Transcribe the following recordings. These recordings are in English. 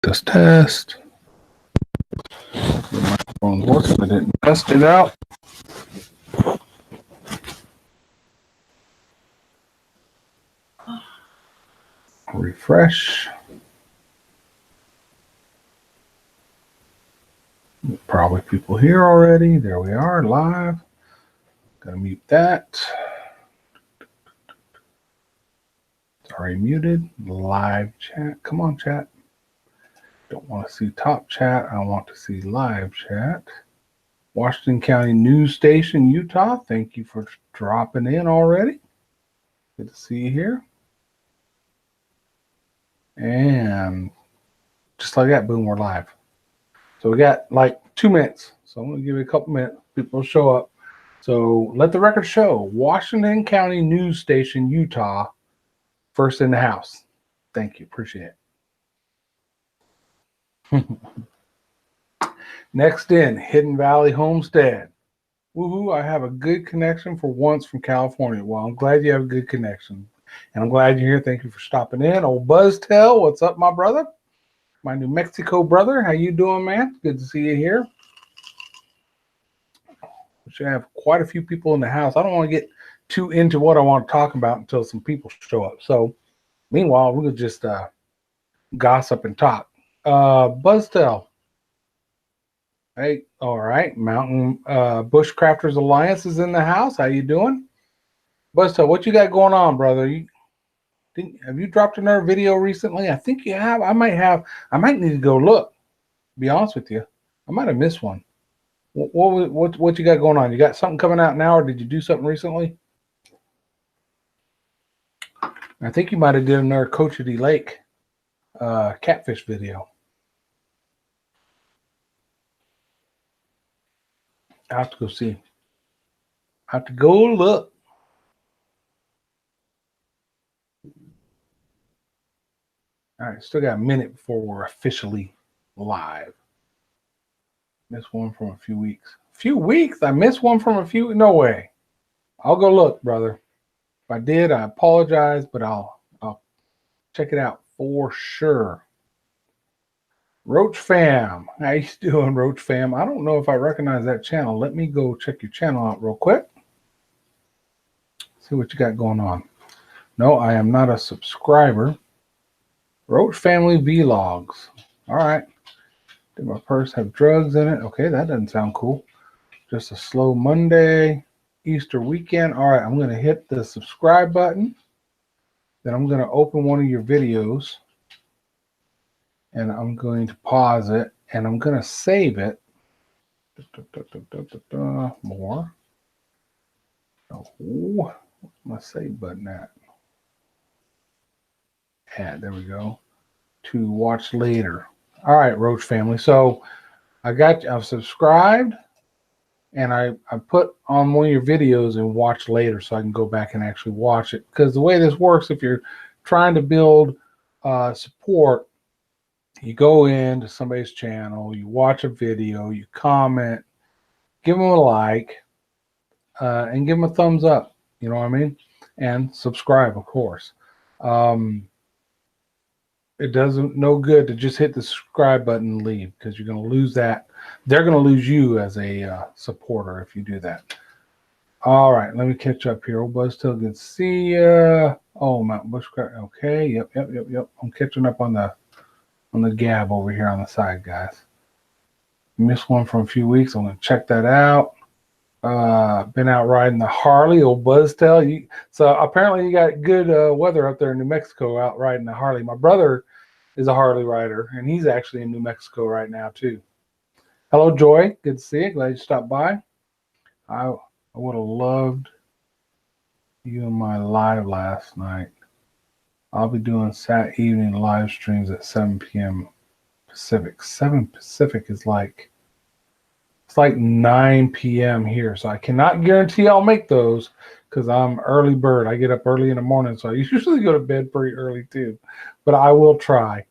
Test. The microphone works, but I didn't test it out. Refresh. Probably people here already. There we are, live. Gotta mute that. It's already muted. Live chat. Come on, chat. Don't want to see top chat. I want to see live chat. Washington County News Station, Utah. Thank you for dropping in already. Good to see you here. And just like that, boom, we're live. So we got like 2 minutes. So I'm going to give you a couple minutes. People will show up. So let the record show. Washington County News Station, Utah. First in the house. Thank you. Appreciate it. Next in, Hidden Valley Homestead. Woohoo, I have a good connection for once from California. Well, I'm glad you have a good connection. And I'm glad you're here. Thank you for stopping in. Old Buzztail, what's up, my brother? My New Mexico brother. How you doing, man? Good to see you here. We should have quite a few people in the house. I don't want to get too into what I want to talk about until some people show up. So, meanwhile, we'll just gossip and talk. Buzztail. Hey, all right. Mountain Bushcrafters Alliance is in the house. How you doing? Buzztail, what you got going on, brother? Have you dropped another video recently? I think you have. I might need to go look. To be honest with you, I might have missed one. What you got going on? You got something coming out now, or did you do something recently? I think you might have did another Cochiti Lake catfish video. I have to go see. I have to go look. All right, still got a minute before we're officially live. Missed one from a few weeks. Few weeks? I missed one from a few? No way. I'll go look, brother. If I did, I apologize, but I'll check it out for sure. Roach Fam. How you doing, Roach Fam? I don't know if I recognize that channel. Let me go check your channel out real quick. See what you got going on. No, I am not a subscriber. Roach Family Vlogs. All right. Did my purse have drugs in it? Okay, that doesn't sound cool. Just a slow Monday, Easter weekend. All right, I'm going to hit the subscribe button. Then I'm going to open one of your videos. And I'm going to pause it. And I'm going to save it. More. Oh, where's my save button at? Yeah, there we go. To watch later. All right, Roach Family. So I've subscribed, and I put on one of your videos and watch later so I can go back and actually watch it. Because the way this works, if you're trying to build support, you go into somebody's channel, you watch a video, you comment, give them a like, and give them a thumbs up. You know what I mean? And subscribe, of course. It doesn't no good to just hit the subscribe button and leave, because you're going to lose that. They're going to lose you as a supporter if you do that. All right, let me catch up here. Old Buzztail, good to see ya. Oh, Mountain Bushcraft. Okay, yep. I'm catching up on the gab over here on the side, guys. Missed one from a few weeks. I'm going to check that out. Been out riding the Harley, old Buzztail. So apparently you got good weather up there in New Mexico out riding the Harley. My brother is a Harley rider, and he's actually in New Mexico right now too. Hello, Joy. Good to see you. Glad you stopped by. I would have loved you in my live last night. I'll be doing Sat evening live streams at 7 p.m. Pacific. 7 Pacific is like, it's like 9 p.m. here. So I cannot guarantee I'll make those because I'm early bird. I get up early in the morning, so I usually go to bed pretty early too. But I will try.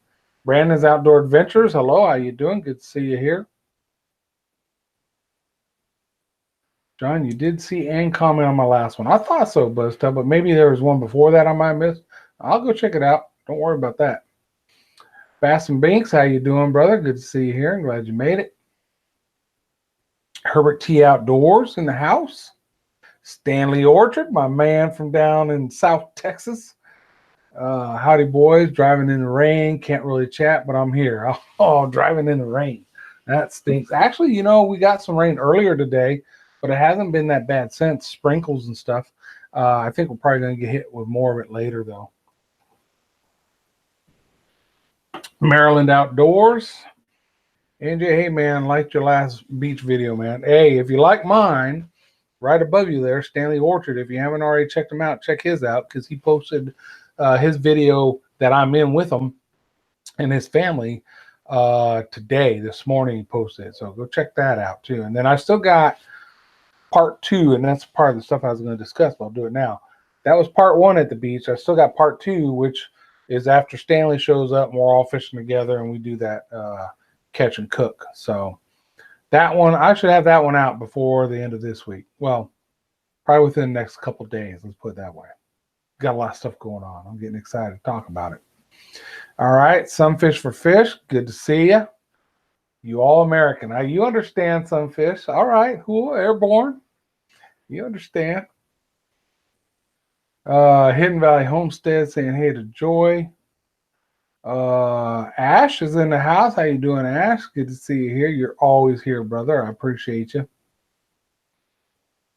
Brandon's Outdoor Adventures. Hello, how you doing? Good to see you here. John, you did see and comment on my last one. I thought so, Buzztail, but maybe there was one before that I might miss. I'll go check it out. Don't worry about that. Bass and Binks, how you doing, brother? Good to see you here. I'm glad you made it. Herbert T. Outdoors in the house. Stanley Orchard, my man from down in South Texas. Howdy, boys. Driving in the rain. Can't really chat, but I'm here. Oh, driving in the rain. That stinks. Actually, you know, we got some rain earlier today, but it hasn't been that bad since. Sprinkles and stuff. I think we're probably going to get hit with more of it later, though. Maryland Outdoors. AJ, hey, man, liked your last beach video, man. Hey, if you like mine, right above you there, Stanley Orchard. If you haven't already checked him out, check his out because he posted his video that I'm in with him and his family today, this morning he posted it. So go check that out too. And then I still got part 2, and that's part of the stuff I was going to discuss, but I'll do it now. That was part 1 at the beach. I still got part 2, which is after Stanley shows up and we're all fishing together and we do that catch and cook. So that one, I should have that one out before the end of this week. Well, probably within the next couple of days. Let's put it that way. Got a lot of stuff going on. I'm getting excited to talk about it. All right, Sunfish for Fish. Good to see you. You all American. Now, you understand Sunfish. All right, cool. Airborne. You understand. Hidden Valley Homestead saying hey to Joy. Ash is in the house. How you doing, Ash? Good to see you here. You're always here, brother. I appreciate you.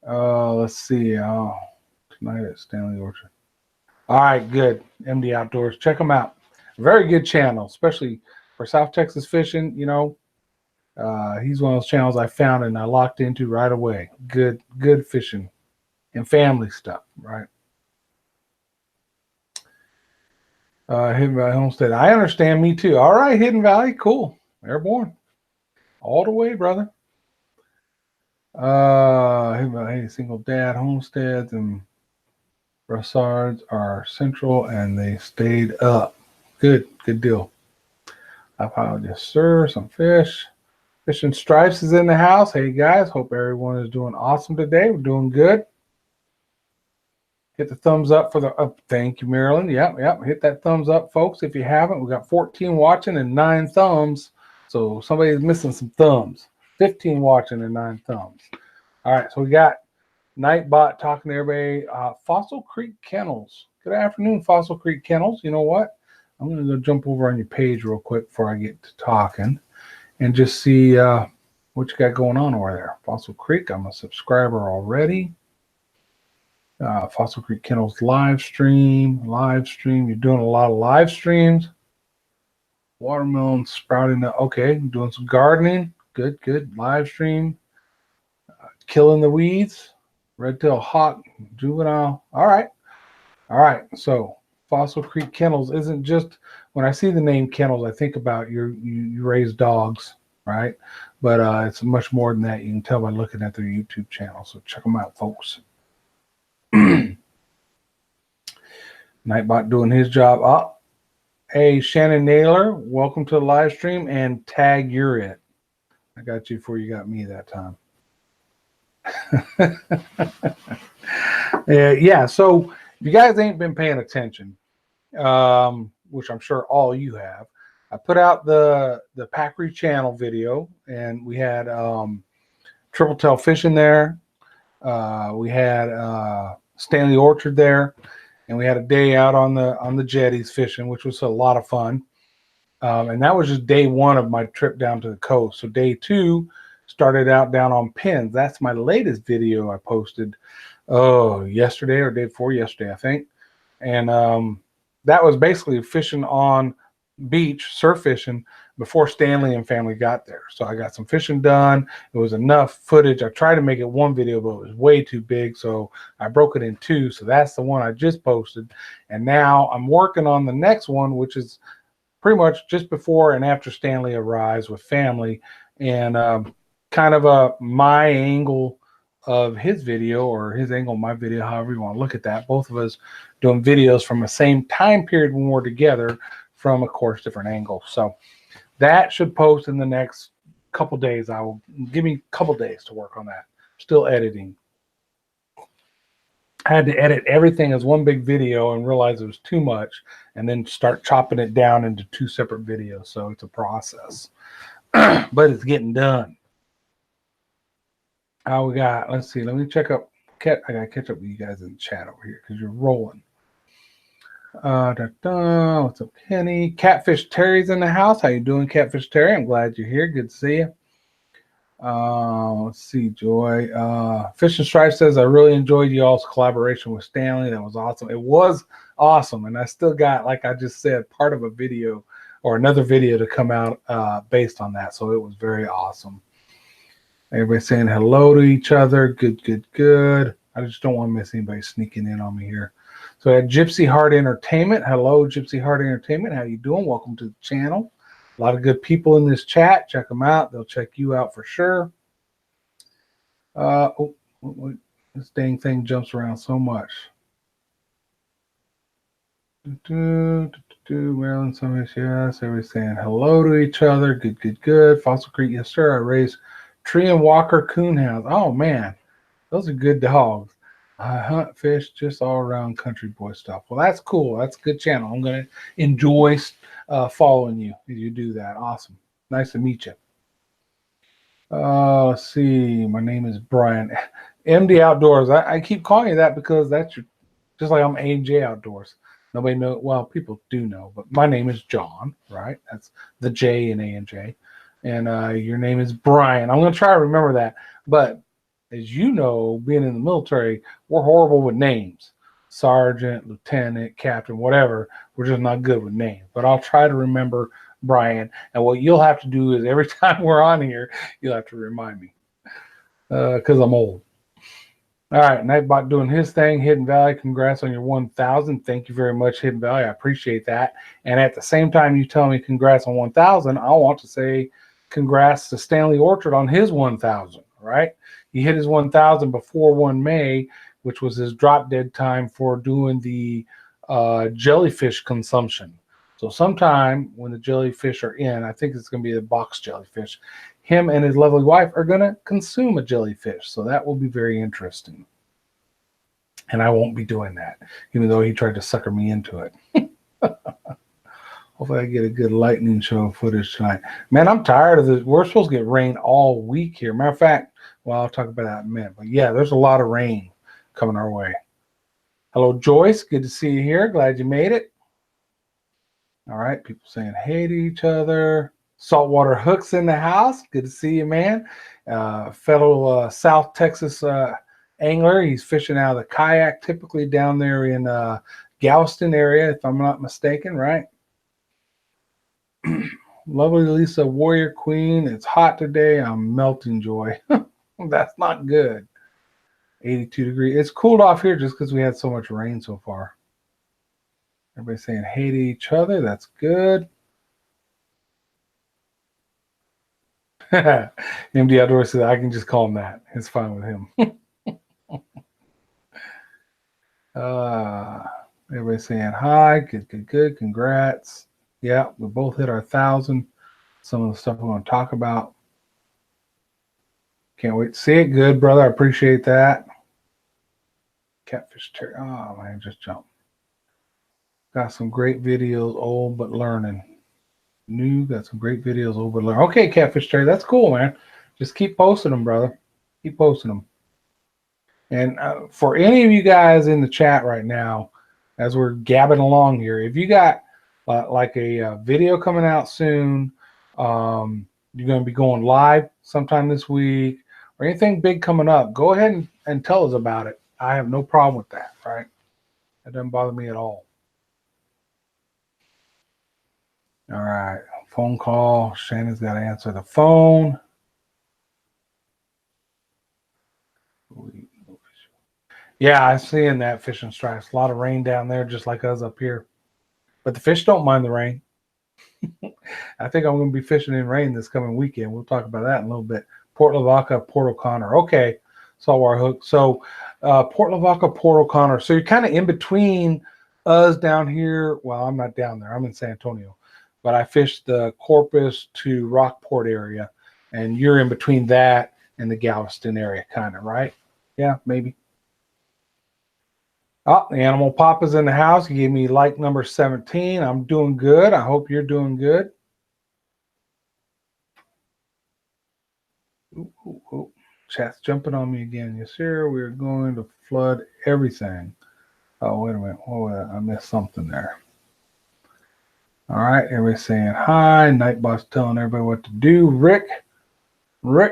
Let's see. Tonight at Stanley Orchard. All right, good. MD Outdoors. Check them out. Very good channel, especially for South Texas fishing. You know, he's one of those channels I found and I locked into right away. Good fishing and family stuff, right? Hidden Valley Homestead. I understand, me too. All right, Hidden Valley, cool. Airborne. All the way, brother. Hidden Valley, hey, single dad homesteads and Brassards are central and they stayed up. Good deal. I apologize, sir. Some fish. Fishing Stripes is in the house. Hey, guys. Hope everyone is doing awesome today. We're doing good. Hit the thumbs up for the thank you, Marilyn. Yep. Hit that thumbs up, folks. If you haven't, we got 14 watching and 9 thumbs. So somebody's missing some thumbs. 15 watching and 9 thumbs. All right, so we got Nightbot talking to everybody. Fossil Creek Kennels. Good afternoon, Fossil Creek Kennels. You know what? I'm going to go jump over on your page real quick before I get to talking and just see what you got going on over there. Fossil Creek, I'm a subscriber already. Fossil Creek Kennels live stream. You're doing a lot of live streams. Watermelon sprouting. Okay, doing some gardening. Good. Live stream. Killing the weeds. Red-tailed hawk, juvenile. All right. So Fossil Creek Kennels isn't just, when I see the name Kennels, I think about you raise dogs, right? But it's much more than that. You can tell by looking at their YouTube channel. So check them out, folks. Nightbot doing his job. Oh, hey, Shannon Naylor, welcome to the live stream, and tag you're it. I got you before you got me that time. Yeah, so if you guys ain't been paying attention, which I'm sure all you have, I put out the Packery channel video, and we had triple tail fishing there. We had Stanley Orchard there, and we had a day out on the jetties fishing, which was a lot of fun. And that was just day 1 of my trip down to the coast. So day 2 started out down on pins. That's my latest video I posted yesterday or day before yesterday, I think. And that was basically fishing on beach, surf fishing, before Stanley and family got there. So I got some fishing done. It was enough footage. I tried to make it 1 video, but it was way too big. So I broke it in 2. So that's the one I just posted. And now I'm working on the next one, which is pretty much just before and after Stanley arrives with family. And kind of my angle of his video, or his angle of my video, however you want to look at that. Both of us doing videos from the same time period when we're together from, of course, different angles. So that should post in the next couple days. Give me a couple days to work on that. Still editing. I had to edit everything as one big video and realize it was too much, and then start chopping it down into 2 separate videos. So it's a process, but it's getting done. We got, let's see, let me check up. I got to catch up with you guys in the chat over here because you're rolling. What's up, Kenny? Catfish Terry's in the house. How you doing, Catfish Terry? I'm glad you're here. Good to see you. Let's see, Joy. Fish and Stripe says, I really enjoyed y'all's collaboration with Stanley. That was awesome. It was awesome. And I still got, like I just said, part of a video or another video to come out based on that. So it was very awesome. Everybody saying hello to each other. Good, good, good. I just don't want to miss anybody sneaking in on me here. So I had Gypsy Heart Entertainment. Hello, Gypsy Heart Entertainment. How you doing? Welcome to the channel. A lot of good people in this chat. Check them out. They'll check you out for sure. This dang thing jumps around so much. Maryland, somebody, yes. Everybody's saying hello to each other. Good, good, good. Fossil Creek, yes, sir. I raised Tree and Walker Coonhounds. Oh, man. Those are good dogs. I hunt, fish, just all around country boy stuff. Well, that's cool. That's a good channel. I'm going to enjoy following you as you do that. Awesome. Nice to meet you. Let's see. My name is Brian. MD Outdoors. I keep calling you that because that's your, just like I'm AJ Outdoors. Nobody knows. Well, people do know, but my name is John, right? That's the J in A&J. And your name is Brian. I'm going to try to remember that. But as you know, being in the military, we're horrible with names. Sergeant, lieutenant, captain, whatever. We're just not good with names. But I'll try to remember Brian. And what you'll have to do is every time we're on here, you'll have to remind me because I'm old. All right, Nightbot doing his thing. Hidden Valley, congrats on your 1,000. Thank you very much, Hidden Valley. I appreciate that. And at the same time you tell me congrats on 1,000, I want to say congrats to Stanley Orchard on his 1,000, right? He hit his 1,000 before 1 May, which was his drop dead time for doing the jellyfish consumption. So sometime when the jellyfish are in, I think it's going to be the box jellyfish, him and his lovely wife are going to consume a jellyfish. So that will be very interesting. And I won't be doing that, even though he tried to sucker me into it. Hopefully I get a good lightning show footage tonight. Man, I'm tired of this. We're supposed to get rain all week here. Matter of fact, well, I'll talk about that in a minute. But yeah, there's a lot of rain coming our way. Hello, Joyce. Good to see you here. Glad you made it. All right, people saying hey to each other. Saltwater Hooks in the house. Good to see you, man. Fellow South Texas angler. He's fishing out of the kayak, typically down there in Galveston area, if I'm not mistaken, right? Lovely Lisa, Warrior Queen. It's hot today. I'm melting, Joy. That's not good. 82 degrees. It's cooled off here just because we had so much rain so far. Everybody saying hey to each other. That's good. MD Outdoors said I can just call him that. It's fine with him. Everybody saying hi. Good, good, good. Congrats. Yeah, we both hit our 1,000. Some of the stuff we're going to talk about. Can't wait to see it. Good, brother. I appreciate that. Catfish Terry. Oh, man, just jumped. Got some great videos, old but learning. New, got some great videos, old but learning. Okay, Catfish Terry, that's cool, man. Just keep posting them, brother. Keep posting them. And for any of you guys in the chat right now, as we're gabbing along here, if you got like a video coming out soon, you're going to be going live sometime this week, or anything big coming up, go ahead and tell us about it. I have no problem with that, right? That doesn't bother me at all. All right, phone call. Shannon's got to answer the phone. Yeah, I'm seeing that fishing stripes. A lot of rain down there, just like us up here. But the fish don't mind the rain. I think I'm going to be fishing in rain this coming weekend. We'll talk about that in a little bit. Port Lavaca, Port O'Connor. Okay, saltwater hook. So Port Lavaca, Port O'Connor. So you're kind of in between us down here. Well, I'm not down there. I'm in San Antonio. But I fished the Corpus to Rockport area. And you're in between that and the Galveston area, kind of, right? Yeah, maybe. Oh, the Animal Papa's in the house. He gave me like number 17. I'm doing good. I hope you're doing good. Ooh, ooh, ooh. Chat's jumping on me again. Yes, sir. We're going to flood everything. Oh, wait a minute. Oh, I missed something there. All right. Everybody's saying hi. Nightbot's telling everybody what to do. Rick,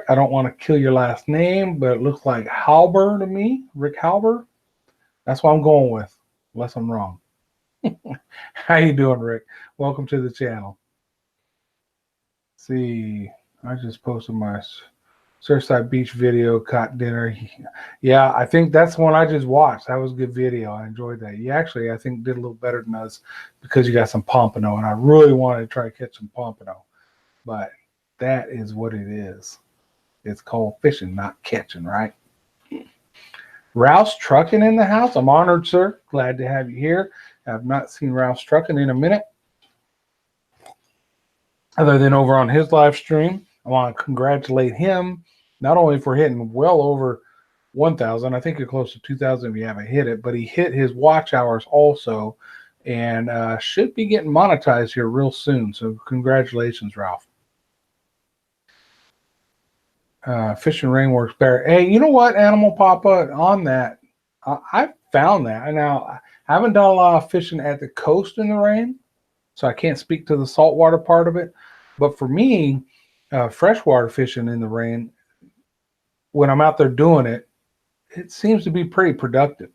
I don't want to kill your last name, but it looks like Halber to me. Rick Halber. That's what I'm going with, unless I'm wrong. How you doing, Rick? Welcome to the channel. See, I just posted my Surfside Beach video, caught dinner. Yeah, I think that's one I just watched. That was a good video. I enjoyed that. You actually, I think, did a little better than us because you got some pompano, and I really wanted to try to catch some pompano. But that is what it is. It's called fishing, not catching, right? Rouse Trucking in the house. I'm honored, sir. Glad to have you here. I've not seen Rouse Trucking in a minute, other than over on his live stream. I want to congratulate him, not only for hitting well over 1,000, I think you're close to 2,000 if you haven't hit it, but he hit his watch hours also, and should be getting monetized here real soon. So congratulations, Ralph. Fish and rain works better. Hey, you know what, Animal Papa? On that, I found that. Now, I haven't done a lot of fishing at the coast in the rain, so I can't speak to the saltwater part of it. But for me, freshwater fishing in the rain, when I'm out there doing it, it seems to be pretty productive.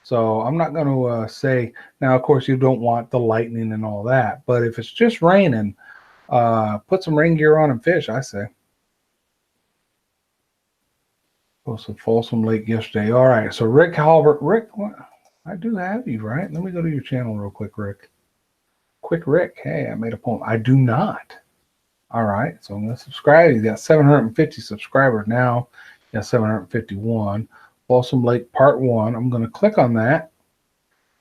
So I'm not going to say, now, of course, you don't want the lightning and all that. But if it's just raining, put some rain gear on and fish, I say. Posted Folsom Lake yesterday. All right. So Rick Halbert. Rick, I do have you, right? Let me go to your channel real quick, Rick. Quick Rick. Hey, I made a poem. I do not. All right. So I'm going to subscribe. He's got 750 subscribers now. He got 751. Folsom Lake Part 1. I'm going to click on that.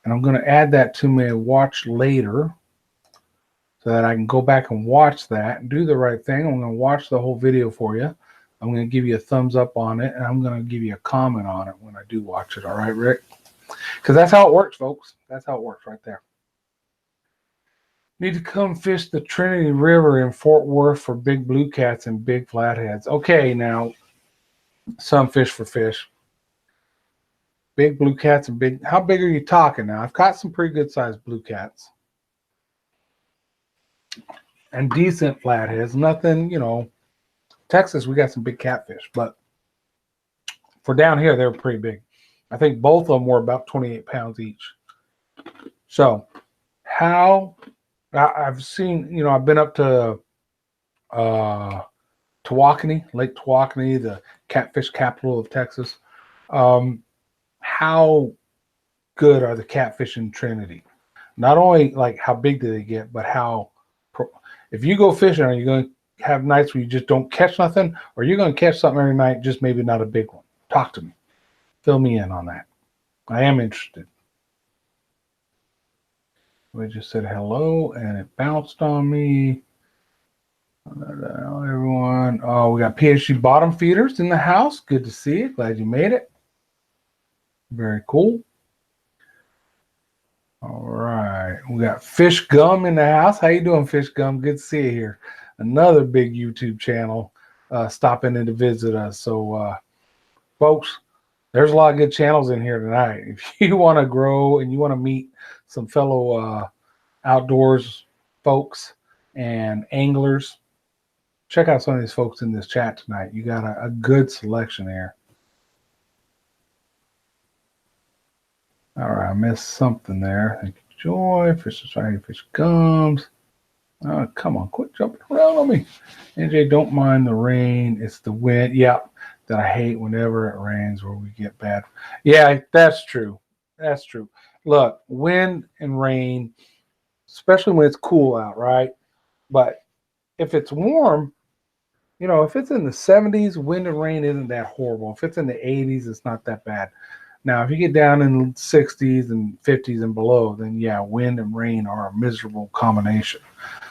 And I'm going to add that to my watch later so that I can go back and watch that and do the right thing. I'm going to watch the whole video for you. I'm going to give you a thumbs up on it, and I'm going to give you a comment on it when I do watch it. All right, Rick? Because that's how it works, folks. That's how it works right there. Need to come fish the Trinity River in Fort Worth for big blue cats and big flatheads. Okay, now, some fish for fish. Big blue cats and big. How big are you talking now? I've caught some pretty good sized blue cats. And decent flatheads. Nothing, you know. Texas, we got some big catfish, but for down here, they're pretty big. I think both of them were about 28 pounds each. So, how I've seen, you know, I've been up to Tawakoni, Lake Tawakoni, the catfish capital of Texas. How good are the catfish in Trinity? Not only like how big do they get, but how, if you go fishing, are you going to have nights where you just don't catch nothing, or you're going to catch something every night, just maybe not a big one? Talk to me. Fill me in on that. I am interested. We just said hello, and it bounced on me. Hello, everyone. Oh, we got PhD bottom feeders in the house. Good to see you. Glad you made it. Very cool. All right. We got Fish Gum in the house. How you doing, Fish Gum? Good to see you here. Another big YouTube channel stopping in to visit us. So, folks, there's a lot of good channels in here tonight. If you want to grow and you want to meet some fellow outdoors folks and anglers, check out some of these folks in this chat tonight. You got a good selection here. All right, I missed something there. Thank you, Joy. Fish Society, Fish Gums. Oh, come on, quit jumping around on me. NJ, don't mind the rain. It's the wind. Yeah, that I hate whenever it rains where we get bad. Yeah, that's true. That's true. Look, wind and rain, especially when it's cool out, right? But if it's warm, you know, if it's in the 70s, wind and rain isn't that horrible. If it's in the 80s, it's not that bad. Now, if you get down in the 60s and 50s and below, then yeah, wind and rain are a miserable combination.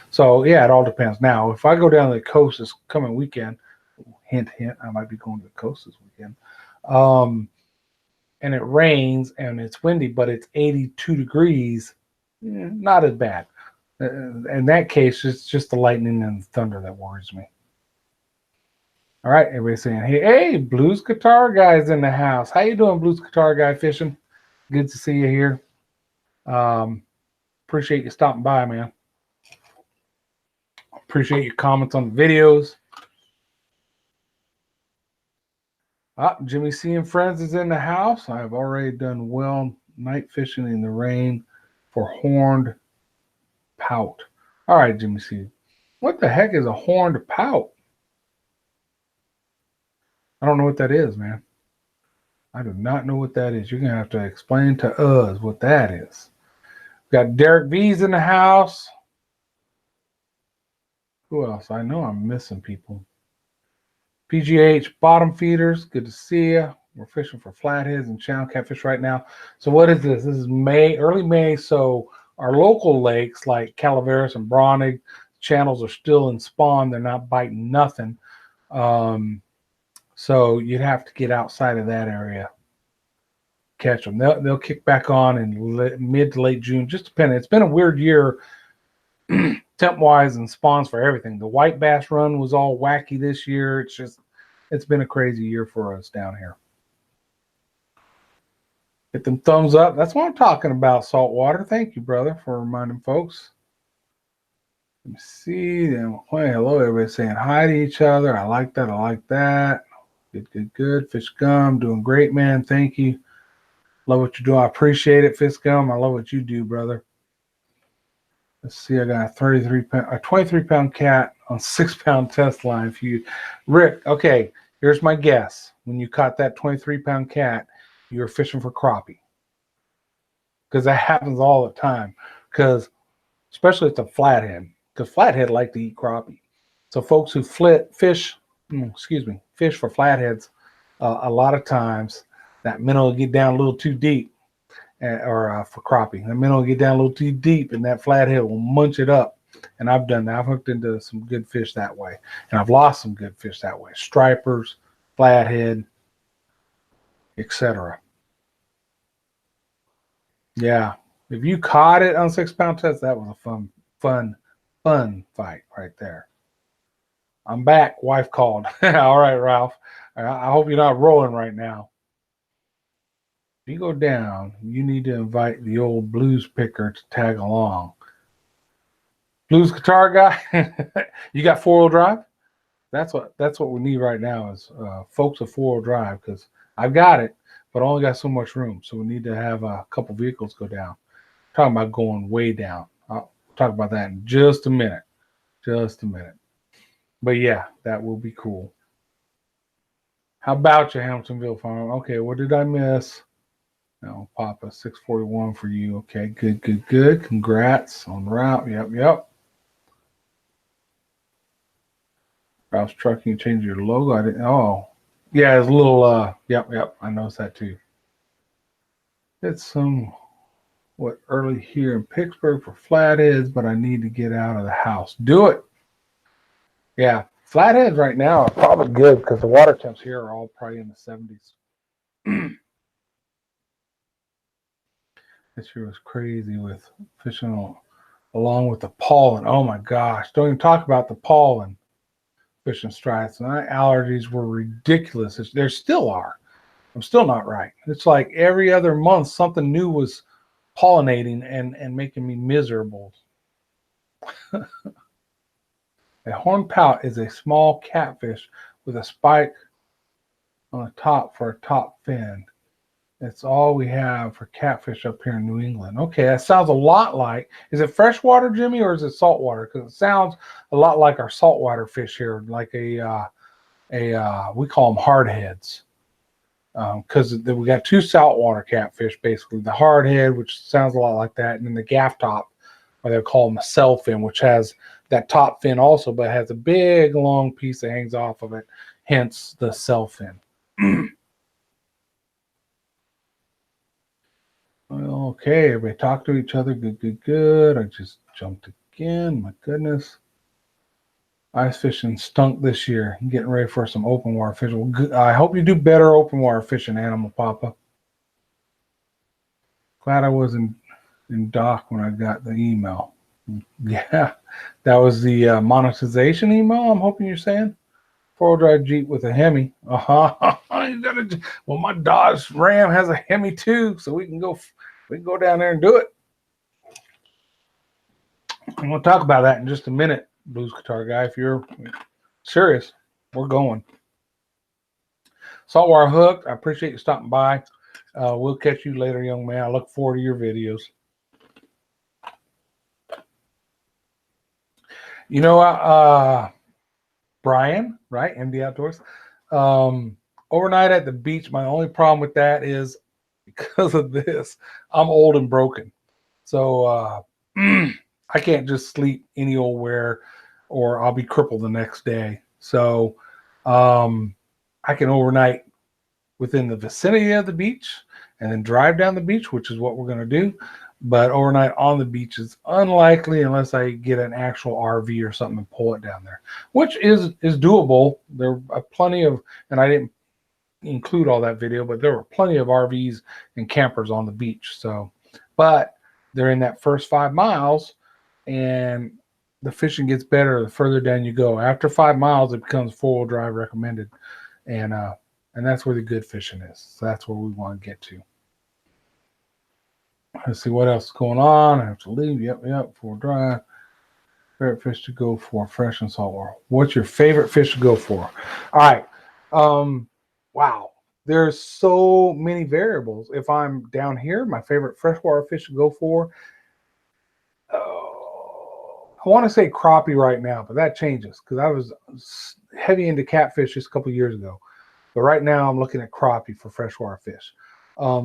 So yeah, it all depends. Now, if I go down to the coast this coming weekend, hint, hint, I might be going to the coast this weekend. and it rains and it's windy, but it's 82 degrees, not as bad. In that case, it's just the lightning and the thunder that worries me. All right, everybody's saying, hey, Blues Guitar Guy's in the house. How you doing, Blues Guitar Guy Fishing? Good to see you here. Appreciate you stopping by, man. Appreciate your comments on the videos. Jimmy C and Friends is in the house. I've already done well night fishing in the rain for horned pout. All right, Jimmy C. What the heck is a horned pout? I don't know what that is, man. I do not know what that is. You're going to have to explain to us what that is. We've got Derek V's in the house. Who else? I know I'm missing people. PGH Bottom Feeders. Good to see you. We're fishing for flatheads and channel catfish right now. So what is this? This is May, early May. So our local lakes like Calaveras and Browning channels are still in spawn. They're not biting nothing. So you'd have to get outside of that area, catch them. They'll kick back on in mid to late June, just depending. It's been a weird year temp-wise and spawns for everything. The white bass run was all wacky this year. It's been a crazy year for us down here. Hit them thumbs up. That's what I'm talking about, saltwater. Thank you, brother, for reminding folks. Let me see. Hello, everybody saying hi to each other. I like that. I like that. Good. Fish Gum, doing great, man. Thank you. Love what you do. I appreciate it, Fish Gum. I love what you do, brother. Let's see. I got a 23-pound cat on 6-pound test line for you, Rick. Okay, here's my guess. When you caught that 23-pound cat, you were fishing for crappie, because that happens all the time. Because especially at the flathead, because flathead like to eat crappie. So folks who fish for flatheads, a lot of times that minnow will get down a little too deep, or for crappie, the minnow will get down a little too deep, and that flathead will munch it up. And I've done that. I've hooked into some good fish that way, and I've lost some good fish that way. Stripers, flathead, etc. Yeah, if you caught it on 6-pound test, that was a fun fight right there. I'm back. Wife called. All right, Ralph. I hope you're not rolling right now. If you go down, you need to invite the old blues picker to tag along. Blues Guitar Guy, you got 4-wheel drive? That's what we need right now is folks with 4-wheel drive, because I've got it, but I only got so much room. So we need to have a couple vehicles go down. I'm talking about going way down. I'll talk about that in just a minute. But yeah, that will be cool. How about you, Hamiltonville Farm? Okay, what did I miss? No, Papa, 641 for you. Okay, good. Congrats on route. Yep. Ralph's Trucking, change your logo. I didn't. Oh, yeah, it's a little. Yep. I noticed that too. It's somewhat early here in Pittsburgh for flatheads, but I need to get out of the house. Do it. Yeah, flatheads right now are probably good because the water temps here are all probably in the 70s. This year was crazy with fishing along with the pollen. Oh my gosh, don't even talk about the pollen fishing strides. My allergies were ridiculous. There still are. I'm still not right. It's like every other month something new was pollinating and making me miserable. A horned pout is a small catfish with a spike on the top for a top fin. That's all we have for catfish up here in New England. Okay, that sounds a lot like, is it freshwater, Jimmy, or is it saltwater? Because it sounds a lot like our saltwater fish here, like we call them hardheads. Because we got 2 saltwater catfish, basically. The hardhead, which sounds a lot like that, and then the gaff top, or they call them a cell fin, which has that top fin also, but has a big long piece that hangs off of it, hence the cell fin. Okay, everybody talk to each other. Good. I just jumped again. My goodness. Ice fishing stunk this year. I'm getting ready for some open water fishing. Well, I hope you do better open water fishing, Animal Papa. Glad I wasn't in dock when I got the email. Yeah, that was the monetization email. I'm hoping you're saying 4-wheel drive Jeep with a Hemi. Well, my Dodge Ram has a Hemi too, so we can go down there and do it. I'm gonna talk about that in just a minute, Blues Guitar Guy. If you're serious, we're going. Saltwater Hook, I appreciate you stopping by. We'll catch you later, young man. I look forward to your videos. You know, Brian, right? MD Outdoors. Overnight at the beach, my only problem with that is because of this, I'm old and broken. So I can't just sleep any old where, or I'll be crippled the next day. So I can overnight within the vicinity of the beach and then drive down the beach, which is what we're going to do. But overnight on the beach is unlikely unless I get an actual RV or something and pull it down there, which is doable. There are plenty of, and I didn't include all that video, but there were plenty of RVs and campers on the beach. So, but they're in that first 5 miles, and the fishing gets better the further down you go. After 5 miles, it becomes 4-wheel drive recommended, and that's where the good fishing is. So that's where we want to get to. Let's see what else is going on. I have to leave. Yep. 4-wheel drive. Favorite fish to go for, fresh and saltwater. What's your favorite fish to go for? All right. Wow. There's so many variables. If I'm down here, my favorite freshwater fish to go for, I want to say crappie right now, but that changes because I was heavy into catfish just a couple years ago. But right now I'm looking at crappie for freshwater fish.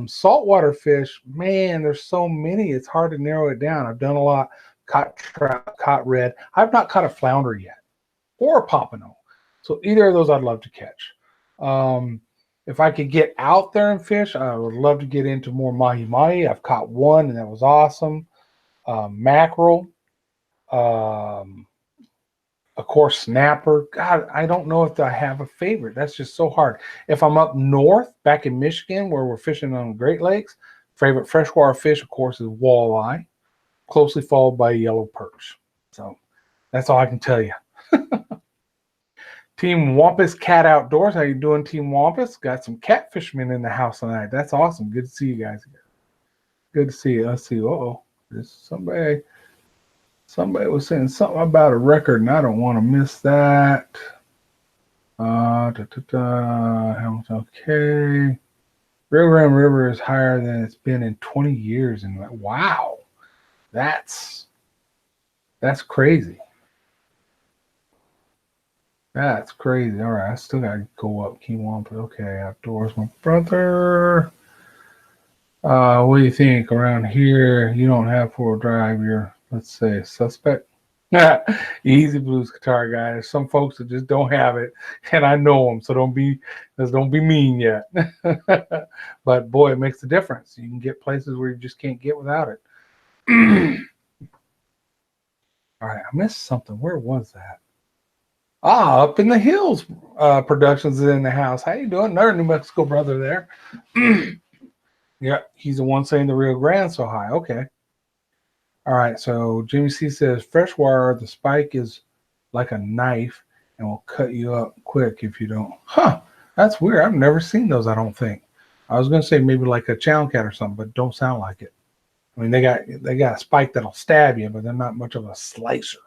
Saltwater fish, man, there's so many. It's hard to narrow it down. I've done a lot. Caught trout, caught red. I've not caught a flounder yet, or a pompano. So either of those I'd love to catch. If I could get out there and fish, I would love to get into more mahi-mahi. I've caught one, and that was awesome. Mackerel. Of course, snapper. God, I don't know if I have a favorite. That's just so hard. If I'm up north, back in Michigan, where we're fishing on Great Lakes, favorite freshwater fish, of course, is walleye, closely followed by yellow perch. So that's all I can tell you. Team Wampus Cat Outdoors. How you doing, Team Wampus? Got some catfishermen in the house tonight. That's awesome. Good to see you guys again. Good to see you. Let's see. There's somebody was saying something about a record, and I don't want to miss that. Okay. Rio Grande River is higher than it's been in 20 years. And wow, that's crazy. That's crazy. All right, I still got to go up Keywampa. Okay, outdoors, my brother. What do you think? Around here, you don't have 4-wheel drive. You're, let's say, a suspect. Easy, Blues Guitar Guy. There's some folks that just don't have it, and I know them, so don't be mean yet. But boy, it makes a difference. You can get places where you just can't get without it. All right, I missed something. Where was that? Up in the Hills Productions is in the house. How you doing? Another New Mexico brother there. Yeah, he's the one saying the Rio Grande so high. Okay. All right, so Jimmy C says, freshwater, the spike is like a knife and will cut you up quick if you don't. Huh, that's weird. I've never seen those, I don't think. I was going to say maybe like a channel cat or something, but don't sound like it. I mean, they got a spike that'll stab you, but they're not much of a slicer.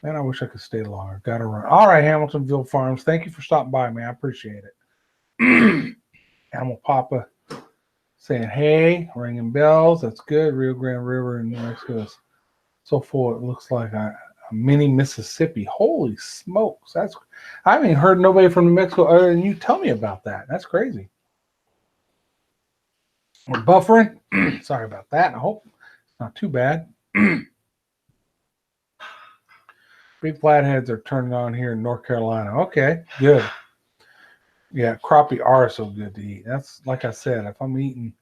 Man, I wish I could stay longer. Got to run. All right, Hamiltonville Farms. Thank you for stopping by, man. I appreciate it. Animal Papa saying, hey, ringing bells. That's good. Rio Grande River in New Mexico is so full. It looks like a mini Mississippi. Holy smokes. I haven't even heard nobody from New Mexico other than you tell me about that. That's crazy. We're buffering. Sorry about that. I hope it's not too bad. Big flatheads are turning on here in North Carolina. Okay, good. Yeah, crappie are so good to eat. That's like I said, if I'm eating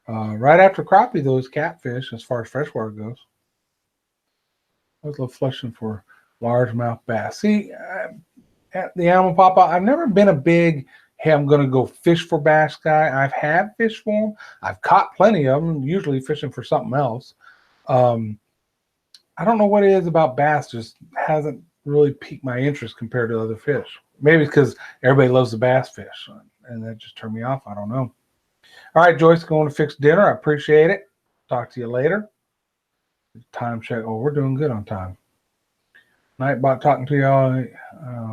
right after crappie, those catfish, as far as freshwater goes. I was a little flushing for largemouth bass. See, at the Animal Papa, I've never been a big hey, I'm going to go fish for bass guy. I've had fish for them. I've caught plenty of them, usually fishing for something else. I don't know what it is about bass, just hasn't really piqued my interest compared to other fish. Maybe it's because everybody loves the bass fish, and that just turned me off. I don't know. All right, Joyce, going to fix dinner. I appreciate it. Talk to you later. Time check. Oh, we're doing good on time. Nightbot talking to y'all.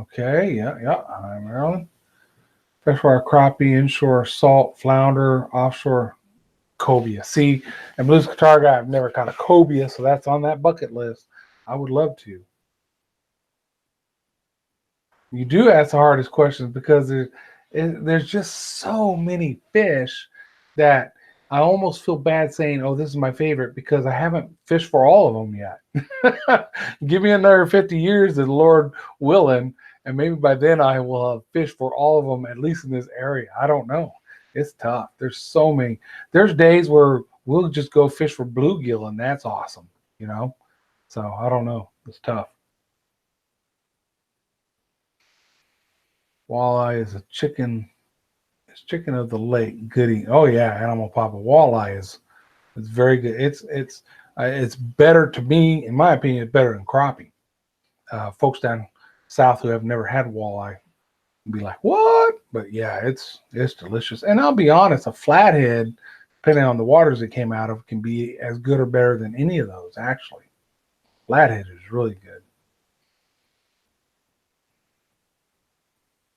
Okay, yeah. Hi, Marilyn. Freshwater crappie, inshore salt, flounder, offshore cobia. See, and Blues Guitar Guy, I've never caught a cobia, so that's on that bucket list. I would love to. You do ask the hardest questions because there's just so many fish that I almost feel bad saying, oh, this is my favorite, because I haven't fished for all of them yet. Give me another 50 years, the Lord willing, and maybe by then I will have fished for all of them, at least in this area. I don't know. It's tough. There's so many. There's days where we'll just go fish for bluegill, and that's awesome, you know? So I don't know. It's tough. Walleye is a chicken. It's chicken of the lake. Goody. Oh yeah, Animal Papa. Walleye is very good. It's better to me, in my opinion. It's better than crappie. Folks down south who have never had walleye be like, what? But yeah, it's delicious. And I'll be honest, a flathead, depending on the waters it came out of, can be as good or better than any of those. Actually, flathead is really good.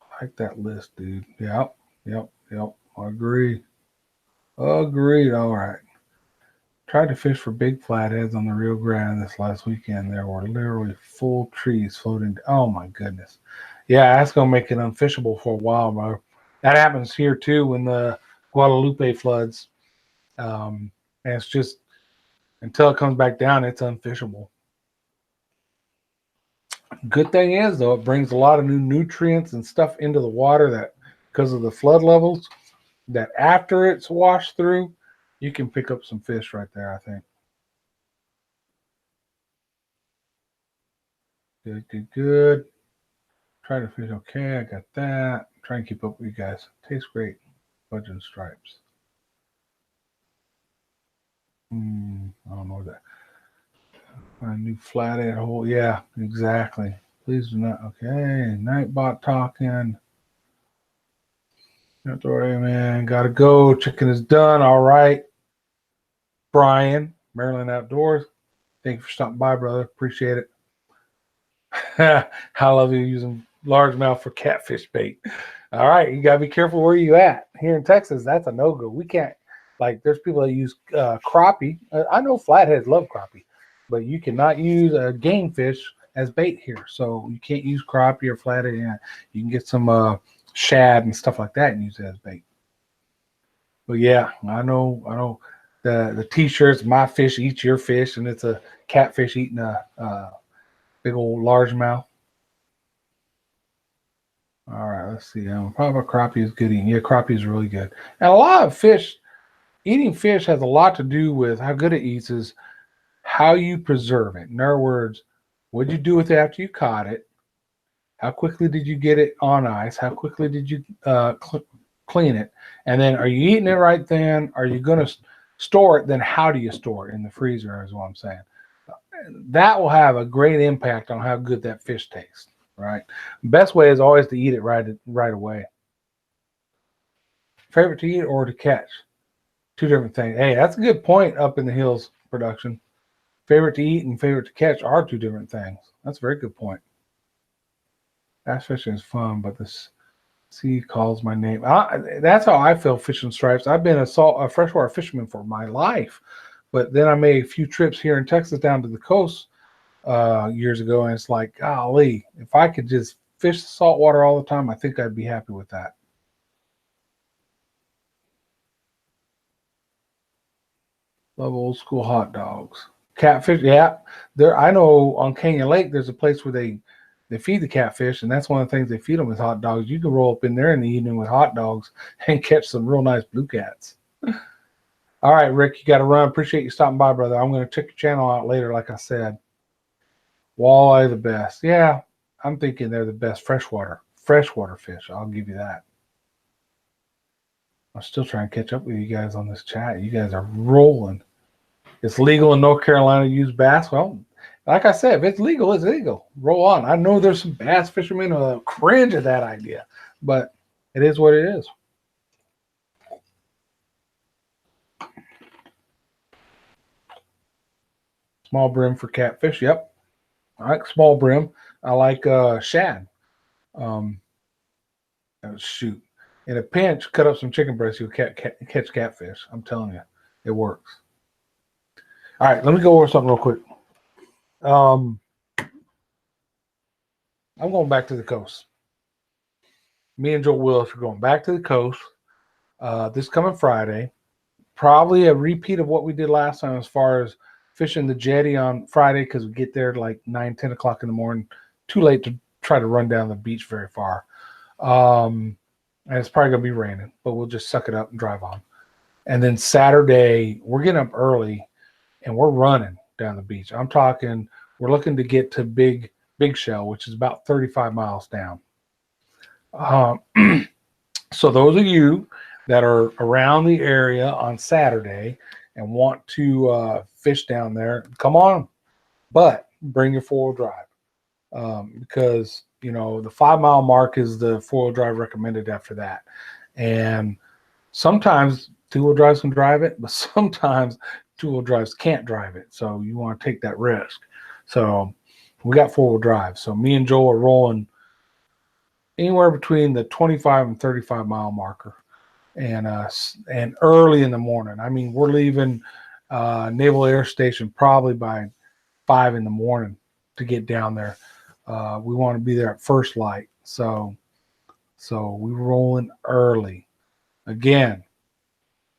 I like that list, dude. Yep. Agree. Agreed. All right. Tried to fish for big flatheads on the Rio Grande this last weekend. There were literally full trees floating. Oh my goodness. Yeah, that's gonna make it unfishable for a while, bro. That happens here too when the Guadalupe floods. And it's just until it comes back down, it's unfishable. Good thing is though, it brings a lot of new nutrients and stuff into the water that because of the flood levels, that after it's washed through, you can pick up some fish right there, I think. Good. Try to fish okay. I got that. Try and keep up with you guys. Tastes great. Fudge and stripes. I don't know that. A new flathead hole. Yeah, exactly. Please do not. Okay. Nightbot talking. Authority, man. Gotta go. Chicken is done. All right. Brian, Maryland Outdoors. Thank you for stopping by, brother. Appreciate it. I love you using largemouth for catfish bait. All right, you gotta be careful where you at. Here in Texas, that's a no-go. We can't, like, there's people that use crappie. I know flatheads love crappie, but you cannot use a game fish as bait here. So you can't use crappie or flathead. Yeah, you can get some shad and stuff like that and use it as bait. But yeah, I know. The T-shirts, my fish eats your fish, and it's a catfish eating a big old largemouth. All right, let's see. Probably crappie is good eating. Yeah, crappie is really good. And a lot of fish, eating fish has a lot to do with how good it eats is how you preserve it. In other words, what did you do with it after you caught it? How quickly did you get it on ice? How quickly did you clean it? And then are you eating it right then? Are you going to store it? Then how do you store it? In the freezer is what I'm saying. That will have a great impact on how good that fish tastes. Right. Best way is always to eat it right away. Favorite to eat or to catch? Two different things. Hey, that's a good point up in the hills production. Favorite to eat and favorite to catch are two different things. That's a very good point. Bass fishing is fun, but this sea calls my name. That's how I feel fishing stripes. I've been a freshwater fisherman for my life, but then I made a few trips here in Texas down to the coast years ago, and it's like, golly, if I could just fish the saltwater all the time, I think I'd be happy with that. Love old school hot dogs. Catfish, yeah. There, I know on Canyon Lake, there's a place where they feed the catfish, and that's one of the things they feed them is hot dogs. You can roll up in there in the evening with hot dogs and catch some real nice blue cats. All right, Rick, you got to run. Appreciate you stopping by, brother. I'm going to check your channel out later, like I said. Walleye the best. Yeah, I'm thinking they're the best freshwater fish. I'll give you that. I'm still trying to catch up with you guys on this chat. You guys are rolling. It's legal in North Carolina to use bass. Well, like I said, if it's legal, it's legal. Roll on. I know there's some bass fishermen who cringe at that idea, but it is what it is. Small brim for catfish. Yep. I like small brim. I like shad. Um, shoot. In a pinch, cut up some chicken breast. You'll catch catfish. I'm telling you, it works. All right, let me go over something real quick. I'm going back to the coast. Me and Joe Willis are going back to the coast this coming Friday. Probably a repeat of what we did last time as far as fishing the jetty on Friday because we get there like 9, 10 o'clock in the morning. Too late to try to run down the beach very far. And it's probably going to be raining, but we'll just suck it up and drive on. And then Saturday, we're getting up early and we're running down the beach. I'm talking, we're looking to get to Big Shell, which is about 35 miles down. So those of you that are around the area on Saturday and want to fish down there, come on, but bring your four-wheel drive because, you know, the 5-mile mark is the four-wheel drive recommended after that. And sometimes two-wheel drives can drive it, but sometimes two-wheel drives can't drive it. So you want to take that risk. So we got four-wheel drive. So me and Joel are rolling anywhere between the 25 and 35 mile marker. And early in the morning. I mean, we're leaving Naval Air Station probably by 5 in the morning to get down there. We want to be there at first light. So we're rolling early. Again,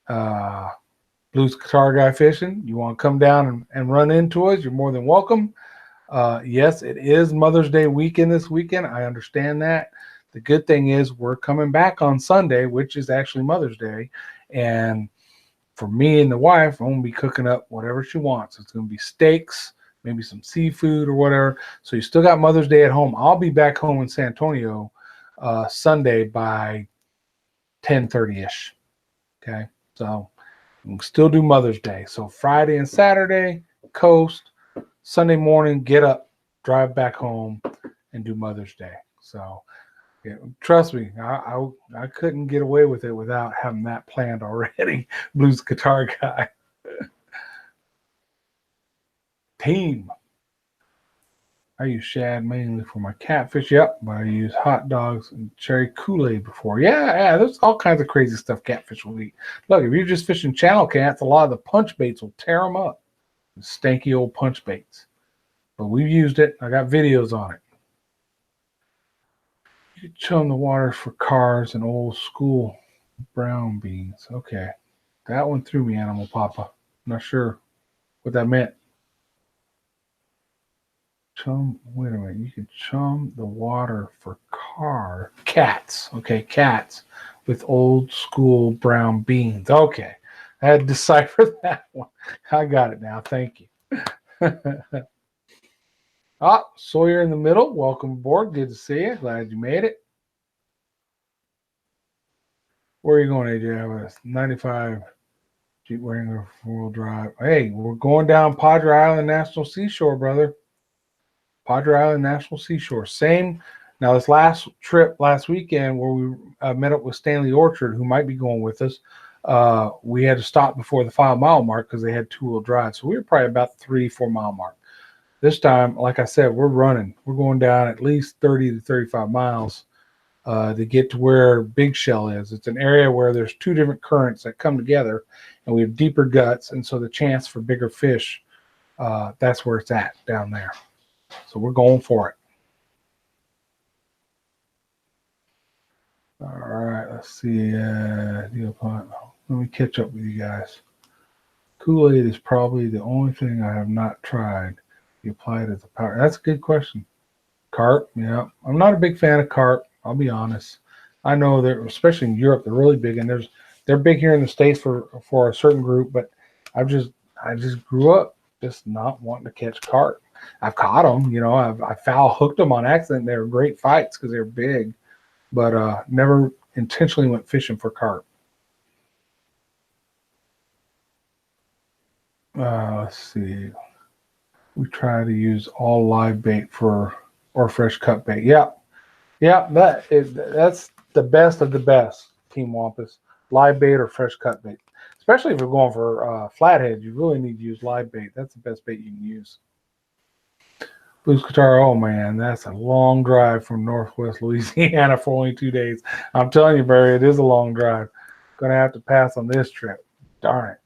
Blues Guitar Guy Fishing, you want to come down and run into us, you're more than welcome. Yes, it is Mother's Day weekend this weekend. I understand that. The good thing is we're coming back on Sunday, which is actually Mother's Day. And for me and the wife, I'm going to be cooking up whatever she wants. It's going to be steaks, maybe some seafood or whatever. So you still got Mother's Day at home. I'll be back home in San Antonio Sunday by 10:30-ish. Okay, so we can still do Mother's Day. So Friday and Saturday, coast. Sunday morning, get up, drive back home, and do Mother's Day. So yeah, trust me, I couldn't get away with it without having that planned already. Blues Guitar Guy. Team. I use shad mainly for my catfish. Yep, but I use hot dogs and cherry Kool-Aid before. Yeah, there's all kinds of crazy stuff catfish will eat. Look, if you're just fishing channel cats, a lot of the punch baits will tear them up. Stanky old punch baits. But we've used it. I got videos on it. You chum the waters for cars and old school brown beans. Okay. That one threw me, Animal Papa. I'm not sure what that meant. Wait a minute. You can chum the water for cats. Okay, cats with old school brown beans. Okay. I had to decipher that one. I got it now. Thank you. Sawyer in the middle. Welcome aboard. Good to see you. Glad you made it. Where are you going, AJ? I have a 95 Jeep Wrangler 4-wheel drive. Hey, we're going down Padre Island National Seashore, brother. Padre Island National Seashore. Same. Now, this last trip last weekend where we met up with Stanley Orchard, who might be going with us, we had to stop before the 5-mile mark because they had two-wheel drive. So we were probably about the 3-4 mile mark. This time, like I said, we're running. We're going down at least 30 to 35 miles to get to where Big Shell is. It's an area where there's two different currents that come together, and we have deeper guts, and so the chance for bigger fish, that's where it's at down there. So we're going for it. All right, let's see. Let me catch up with you guys. Kool-Aid is probably the only thing I have not tried. You apply it as a powder. That's a good question. Carp, yeah. I'm not a big fan of carp. I'll be honest. I know they're, especially in Europe, they're really big, and they're big here in the States for a certain group. But I just grew up just not wanting to catch carp. I've caught them, you know. I foul hooked them on accident. They were great fights because they're big, but never intentionally went fishing for carp. Let's see. We try to use all live bait or fresh cut bait. Yeah, yeah. That's the best of the best, Team Wampus. Live bait or fresh cut bait. Especially if you're going for flathead, you really need to use live bait. That's the best bait you can use. Blues Guitar, oh man, that's a long drive from Northwest Louisiana for only 2 days. I'm telling you, Barry, it is a long drive. Gonna have to pass on this trip. Darn it.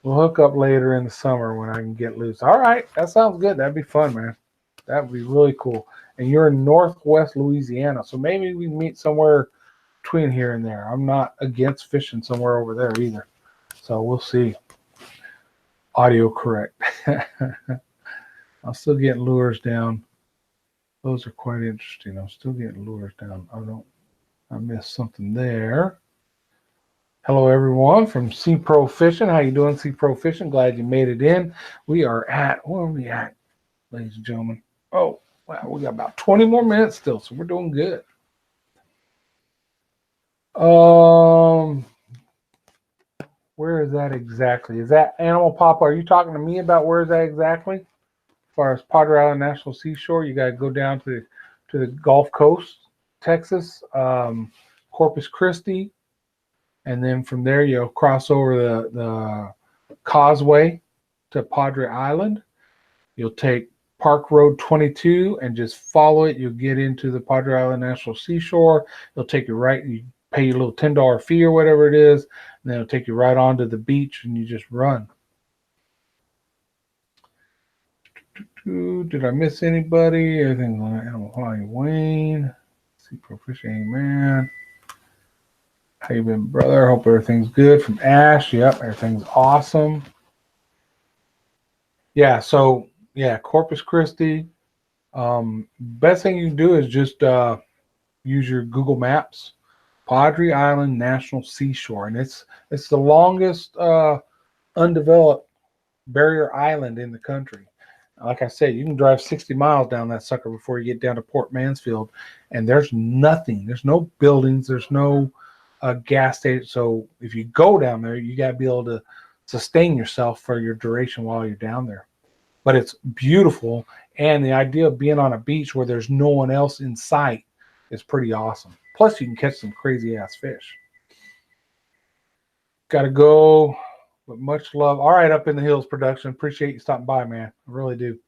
We'll hook up later in the summer when I can get loose. All right, that sounds good. That'd be fun, man. That would be really cool. And you're in Northwest Louisiana, so maybe we meet somewhere between here and there. I'm not against fishing somewhere over there either. So we'll see. Audio correct. I'm still getting lures down. Those are quite interesting. I'm still getting lures down. I missed something there. Hello, everyone from Sea Pro Fishing. How you doing, Sea Pro Fishing? Glad you made it in. We are at, where are we at, ladies and gentlemen? Oh, wow, we got about 20 more minutes still, so we're doing good. Where is that exactly? Is that Animal Papa? Are you talking to me about where is that exactly? As far as Padre Island National Seashore, you got to go down to the Gulf Coast, Texas, Corpus Christi. And then from there, you'll cross over the causeway to Padre Island. You'll take Park Road 22 and just follow it. You'll get into the Padre Island National Seashore. It'll take you right. You pay your little $10 fee or whatever it is, and then it'll take you right onto the beach, and you just run. Did I miss anybody? Everything's on Animal High Wayne. Sea Pro Fishing, amen. How you been, brother? Hope everything's good. From Ash, yep, everything's awesome. Yeah, so yeah, Corpus Christi. Best thing you can do is just use your Google Maps, Padre Island National Seashore, and it's the longest undeveloped barrier island in the country. Like I said, you can drive 60 miles down that sucker before you get down to Port Mansfield, and there's nothing. There's no buildings. There's no gas station. So if you go down there, you got to be able to sustain yourself for your duration while you're down there. But it's beautiful, and the idea of being on a beach where there's no one else in sight is pretty awesome. Plus, you can catch some crazy ass fish. Got to go, but much love. All right, Up in the Hills production. Appreciate you stopping by, man. I really do.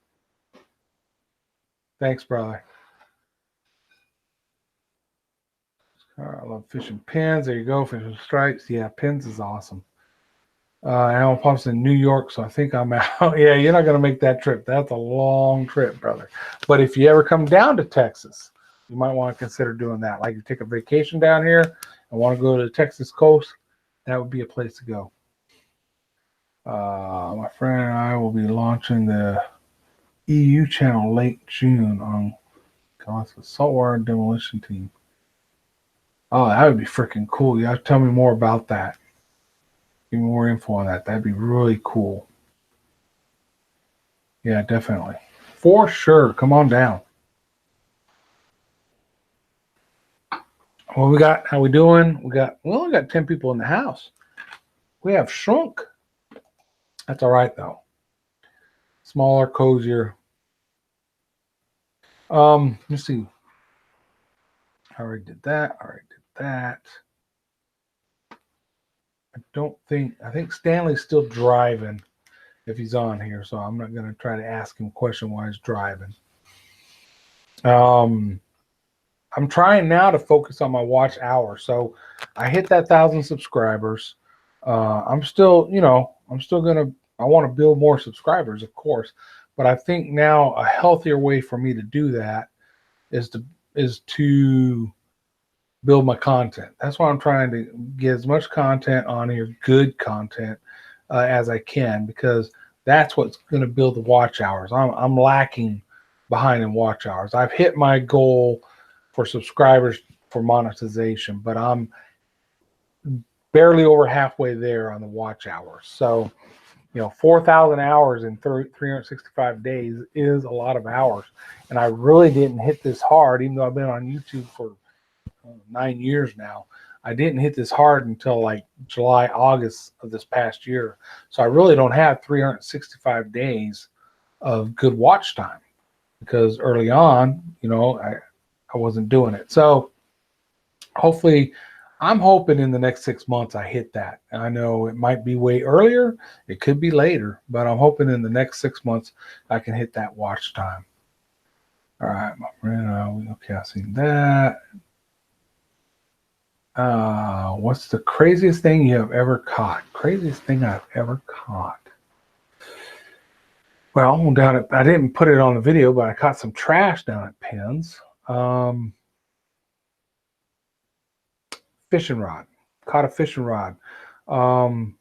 Thanks, brother. I love fishing pins. There you go, fishing stripes. Yeah, pins is awesome. Alan Pop's in New York, so I think I'm out. Yeah, you're not going to make that trip. That's a long trip, brother. But if you ever come down to Texas, you might want to consider doing that. Like you take a vacation down here and want to go to the Texas coast, that would be a place to go. My friend and I will be launching the EU channel late June on the Saltwater Demolition Team. Oh, that would be freaking cool. You have to tell me more about that. Give me more info on that. That'd be really cool. Yeah, definitely. For sure. Come on down. What we got? How we doing? We only got 10 people in the house. We have shrunk. That's all right though. Smaller, cozier. Let's see. I already did that. I think Stanley's still driving if he's on here, so I'm not going to try to ask him a question while he's driving. I'm trying now to focus on my watch hour. So I hit that 1,000 subscribers. I want to build more subscribers, of course, but I think now a healthier way for me to do that is to build my content. That's why I'm trying to get as much content on here, good content, as I can, because that's what's going to build the watch hours. I'm lacking behind in watch hours. I've hit my goal for subscribers for monetization, but I'm barely over halfway there on the watch hours. So, 4,000 hours in 365 days is a lot of hours. And I really didn't hit this hard, even though I've been on YouTube for 9 years now. I didn't hit this hard until like July, August of this past year. So I really don't have 365 days of good watch time because early on, I wasn't doing it. So hopefully, I'm hoping in the next 6 months I hit that. And I know it might be way earlier, it could be later, but I'm hoping in the next 6 months I can hit that watch time. All right, my friend. Okay, I've seen that. What's the craziest thing you have ever caught? Craziest thing I've ever caught. Well, no doubt I didn't put it on the video, but I caught some trash down at Penn's. Fishing rod. Caught a fishing rod. And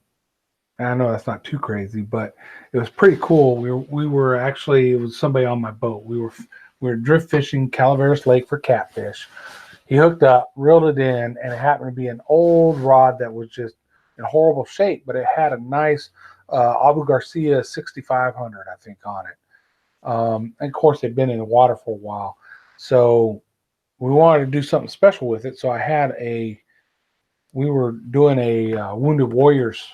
I know that's not too crazy, but it was pretty cool. We were actually, it was somebody on my boat. We were drift fishing Calaveras Lake for catfish. He hooked up, reeled it in, and it happened to be an old rod that was just in horrible shape, but it had a nice Abu Garcia 6500, I think, on it. And of course, they'd been in the water for a while. So we wanted to do something special with it. So we were doing a Wounded Warriors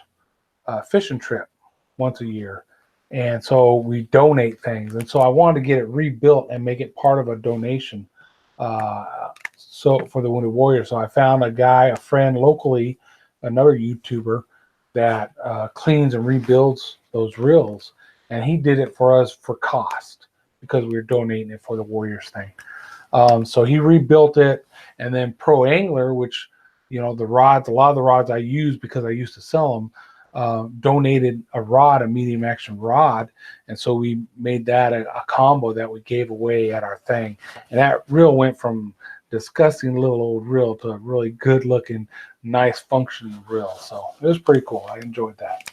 fishing trip once a year. And so we donate things. And so I wanted to get it rebuilt and make it part of a donation so for the Wounded Warrior. So I found a friend locally, another YouTuber that cleans and rebuilds those reels. And he did it for us for cost because we were donating it for the Warriors thing. So he rebuilt it. And then Pro Angler, which, a lot of the rods I use because I used to sell them, donated a medium action rod, and so we made that a combo that we gave away at our thing. And that reel went from disgusting little old reel to a really good looking, nice functioning reel. So it was pretty cool. I enjoyed that.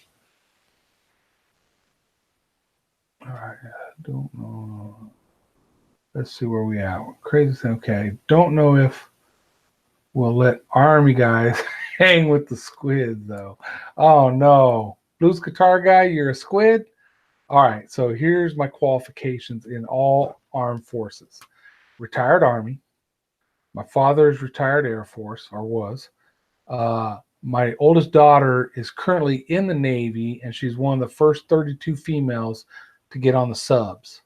All right, don't know. Let's see where we at. Crazy thing. Okay, don't know if we'll let Army guys hang with the squid though. Oh no, blues guitar guy, you're a squid. All right, so here's my qualifications in all armed forces. Retired Army. My father is retired Air Force, or was. My oldest daughter is currently in the Navy, and she's one of the first 32 females to get on the subs.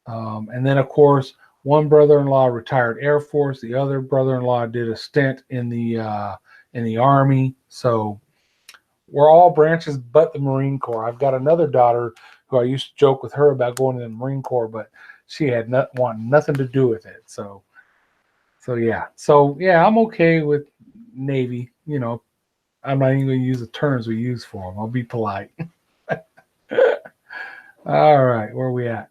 And then, of course, one brother-in-law retired Air Force. The other brother-in-law did a stint in the Army. So we're all branches but the Marine Corps. I've got another daughter who I used to joke with her about going to the Marine Corps, but she had nothing to do with it. So yeah. So yeah, I'm okay with Navy. I'm not even going to use the terms we use for them. I'll be polite. All right, where are we at?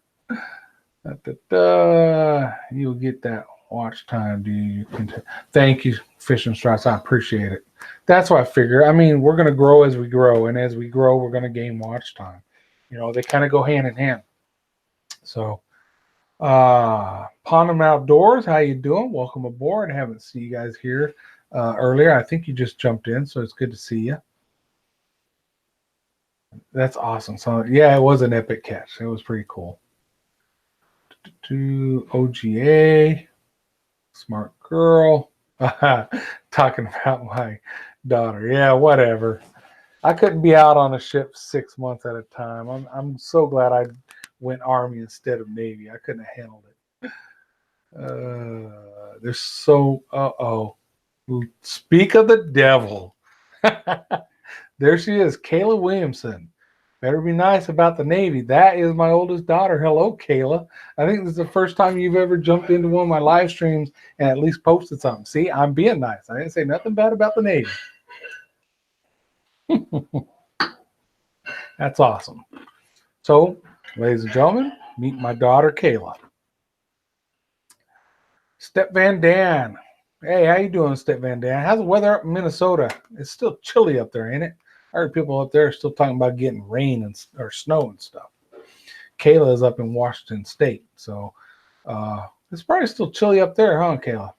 You'll get that watch time, do you? Thank you, Fishing Stripes. I appreciate it. That's what I figure. I mean, we're going to grow as we grow, and as we grow, we're going to gain watch time. They kind of go hand in hand. So, Pondom Outdoors, how you doing? Welcome aboard. I haven't seen you guys here earlier. I think you just jumped in, so it's good to see you. That's awesome. So, yeah, it was an epic catch. It was pretty cool. To OGA, smart girl, talking about my daughter. Yeah, whatever. I couldn't be out on a ship 6 months at a time. I'm so glad I went Army instead of Navy. I couldn't have handled it. There's so Speak of the devil. There she is, Kayla Williamson. Better be nice about the Navy. That is my oldest daughter. Hello, Kayla. I think this is the first time you've ever jumped into one of my live streams and at least posted something. See, I'm being nice. I didn't say nothing bad about the Navy. That's awesome. So, ladies and gentlemen, meet my daughter, Kayla. Step Van Dan. Hey, how you doing, Step Van Dan? How's the weather up in Minnesota? It's still chilly up there, ain't it? I heard people up there are still talking about getting rain or snow and stuff. Kayla is up in Washington State, so it's probably still chilly up there, huh, Kayla?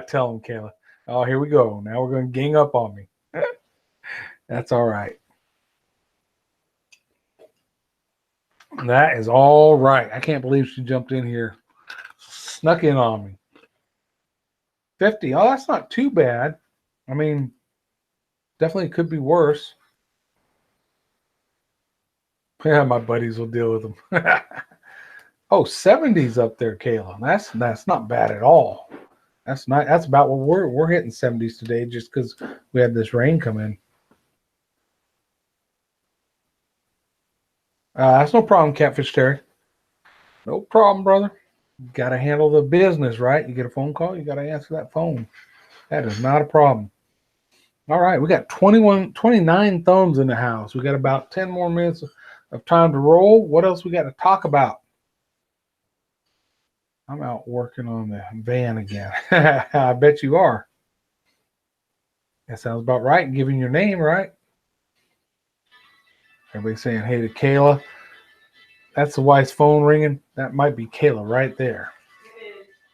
Tell him, Kayla. Oh, here we go. Now we're going to gang up on me. That's all right. That is all right. I can't believe she jumped in here, snuck in on me. 50. Oh, that's not too bad. I mean, definitely could be worse. Yeah, my buddies will deal with them. Oh, 70's up there, Kayla. That's not bad at all. That's not. That's about what we're hitting 70's today, just because we had this rain come in. That's no problem, Catfish Terry. No problem, brother. Got to handle the business, right? You get a phone call, you got to answer that phone. That is not a problem. All right, we got 29 thumbs in the house. We got about 10 more minutes of time to roll. What else we got to talk about? I'm out working on the van again. I bet you are. That sounds about right. Giving your name, right? Everybody saying, hey to Kayla. That's the wife's phone ringing. That might be Kayla right there.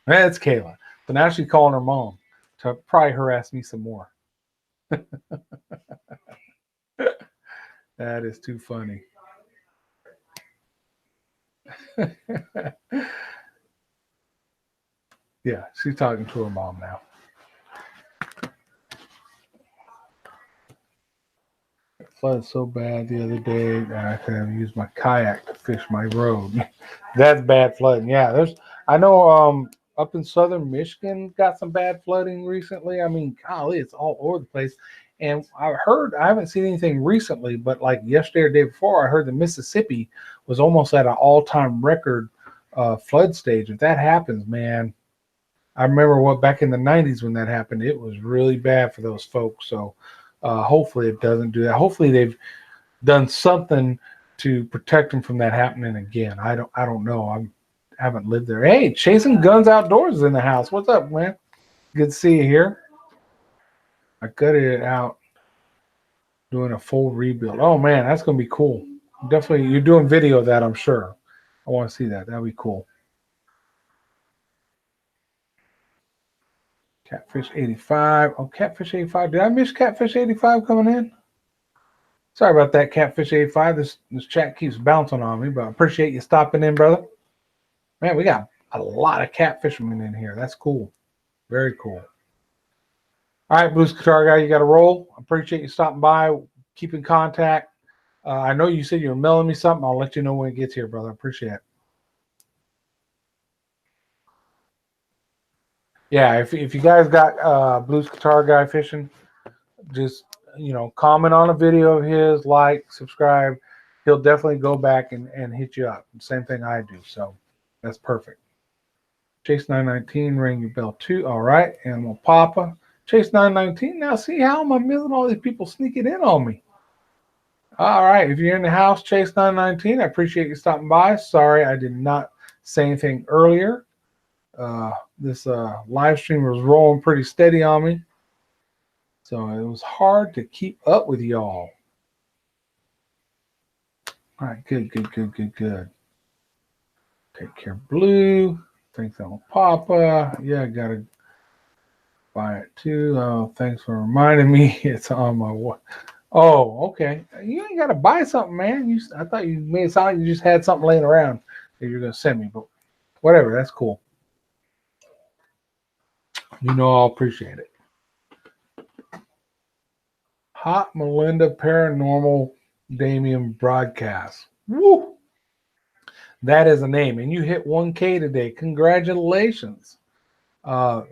That's Kayla. So now she's calling her mom to probably harass me some more. That is too funny. Yeah, she's talking to her mom now. It flooded so bad the other day that I could have used my kayak to fish my road. That's bad flooding. Yeah, I know up in southern Michigan got some bad flooding recently. I mean, golly, it's all over the place. And I haven't seen anything recently, but like yesterday or the day before, I heard the Mississippi was almost at an all-time record flood stage. If that happens, man, I remember back in the 90's when that happened, it was really bad for those folks. So hopefully it doesn't do that. Hopefully they've done something to protect them from that happening again. I don't know. I haven't lived there. Hey, Chasing Guns Outdoors is in the house. What's up, man? Good to see you here. I gutted it out doing a full rebuild. Oh man, that's gonna be cool. Definitely, you're doing video of that, I'm sure. I want to see that. That'd be cool. Catfish 85. Oh, Catfish 85. Did I miss Catfish 85 coming in? Sorry about that, Catfish 85. This chat keeps bouncing on me, but I appreciate you stopping in, brother. Man, we got a lot of catfishermen in here. That's cool. Very cool. All right, Blues Guitar Guy, you got to roll. I appreciate you stopping by. Keep in contact. I know you said you were mailing me something. I'll let you know when it gets here, brother. I appreciate it. Yeah, if you guys got Blues Guitar Guy fishing, just comment on a video of his, like, subscribe. He'll definitely go back and hit you up. Same thing I do. So that's perfect. Chase 919, ring your bell too. All right, Animal Papa. Chase 919. Now see how am I missing all these people sneaking in on me? All right, if you're in the house, Chase 919, I appreciate you stopping by. Sorry I did not say anything earlier. This live stream was rolling pretty steady on me, so it was hard to keep up with y'all. All right, good. Take care, Blue. Thanks, Uncle Papa. Yeah, I gotta buy it too. Oh, thanks for reminding me. It's on my. Oh, okay. You ain't gotta buy something, man. I thought you made it sound like you just had something laying around that you're gonna send me, but whatever. That's cool. I'll appreciate it. Hot Melinda Paranormal Damien broadcast. Woo! That is a name, and you hit 1K today. Congratulations. I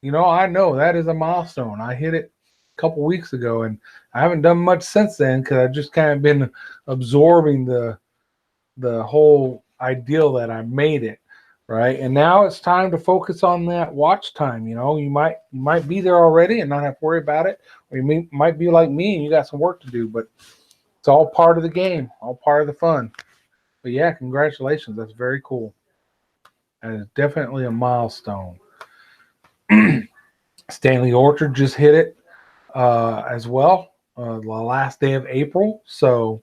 know that is a milestone. I hit it a couple weeks ago, and I haven't done much since then because I've just kind of been absorbing the whole ideal that I made it, right? And now it's time to focus on that watch time. You might be there already and not have to worry about it, or you might be like me and you got some work to do, but it's all part of the game, all part of the fun. But yeah, congratulations. That's very cool. That is definitely a milestone. Stanley Orchard just hit it as well, the last day of April. So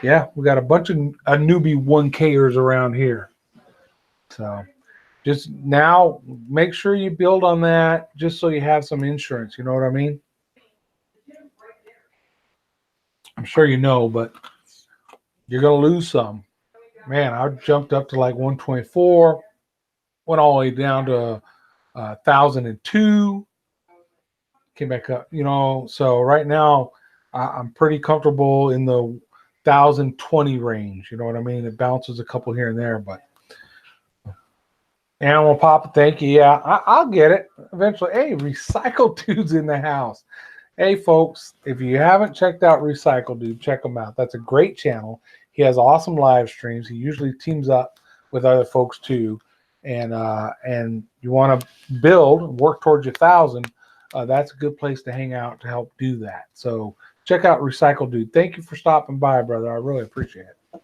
yeah, we got a bunch of newbie 1Kers around here. So just now make sure you build on that just so you have some insurance. You know what I mean? I'm sure you know, but you're going to lose some. Man, I jumped up to like 124, went all the way down to 1,002 came back up. So right now I'm pretty comfortable in the 1,020 range. You know what I mean? It bounces a couple here and there, but Animal Papa, thank you. Yeah, I'll get it eventually. Hey, Recycle Dude's in the house. Hey, folks, if you haven't checked out Recycle Dude, check him out. That's a great channel. He has awesome live streams. He usually teams up with other folks too. And you want to work towards your 1,000. That's a good place to hang out to help do that. So check out Recycle Dude. Thank you for stopping by, brother. I really appreciate it.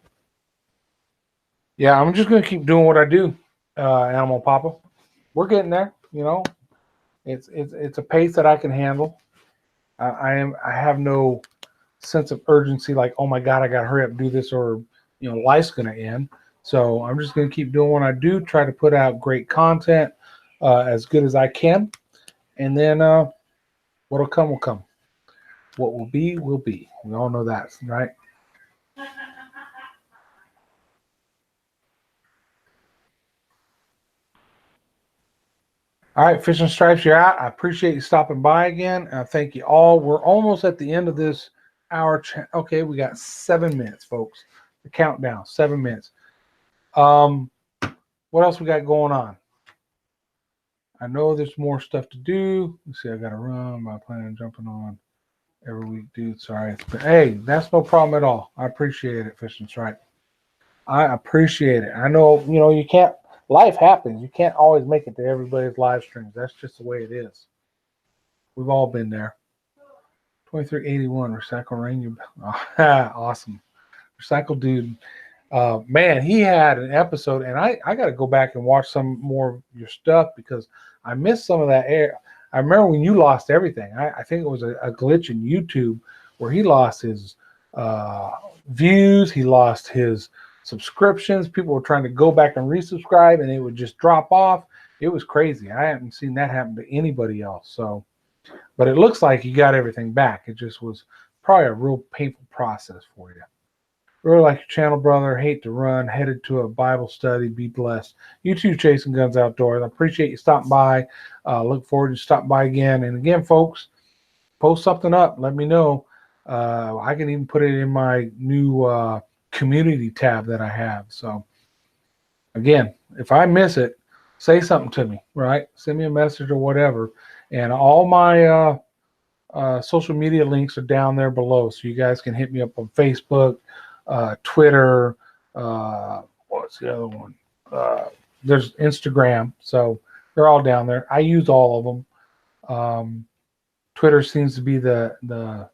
Yeah, I'm just gonna keep doing what I do, Animal Papa. We're getting there. It's a pace that I can handle. I have no sense of urgency like, oh my God, I got to hurry up and do this, or life's going to end. So I'm just going to keep doing what I do, try to put out great content as good as I can, and then what'll come will come. What will be will be. We all know that, right? All right, Fish and Stripes, you're out. I appreciate you stopping by again. Thank you all. We're almost at the end of this hour. Okay, we got 7 minutes, folks. The countdown, 7 minutes. What else we got going on? I know there's more stuff to do. Let's see, I got to run. I plan on jumping on every week, dude. Sorry. Hey, that's no problem at all. I appreciate it, Fish and Stripe. I appreciate it. I know, you can't. Life happens. You can't always make it to everybody's live streams. That's just the way it is. We've all been there. 2381 Recycle Rain. Awesome. Recycle Dude. Man, he had an episode, and I got to go back and watch some more of your stuff because I missed some of that air. I remember when you lost everything. I think it was a glitch in YouTube where he lost his views. He lost his subscriptions. People were trying to go back and resubscribe, and it would just drop off. It was crazy. I haven't seen that happen to anybody else. So, but it looks like you got everything back. It just was probably a real painful process for you. Really like your channel, brother. Hate to run. Headed to a Bible study. Be blessed. You too, Chasing Guns Outdoors. I appreciate you stopping by. Look forward to stopping by again. And again, folks, post something up. Let me know. I can even put it in my new community tab that I have. So again, if I miss it, say something to me, right? Send me a message or whatever. And all my social media links are down there below. So you guys can hit me up on Facebook, Twitter, what's the other one? There's Instagram. So they're all down there. I use all of them. Twitter seems to be the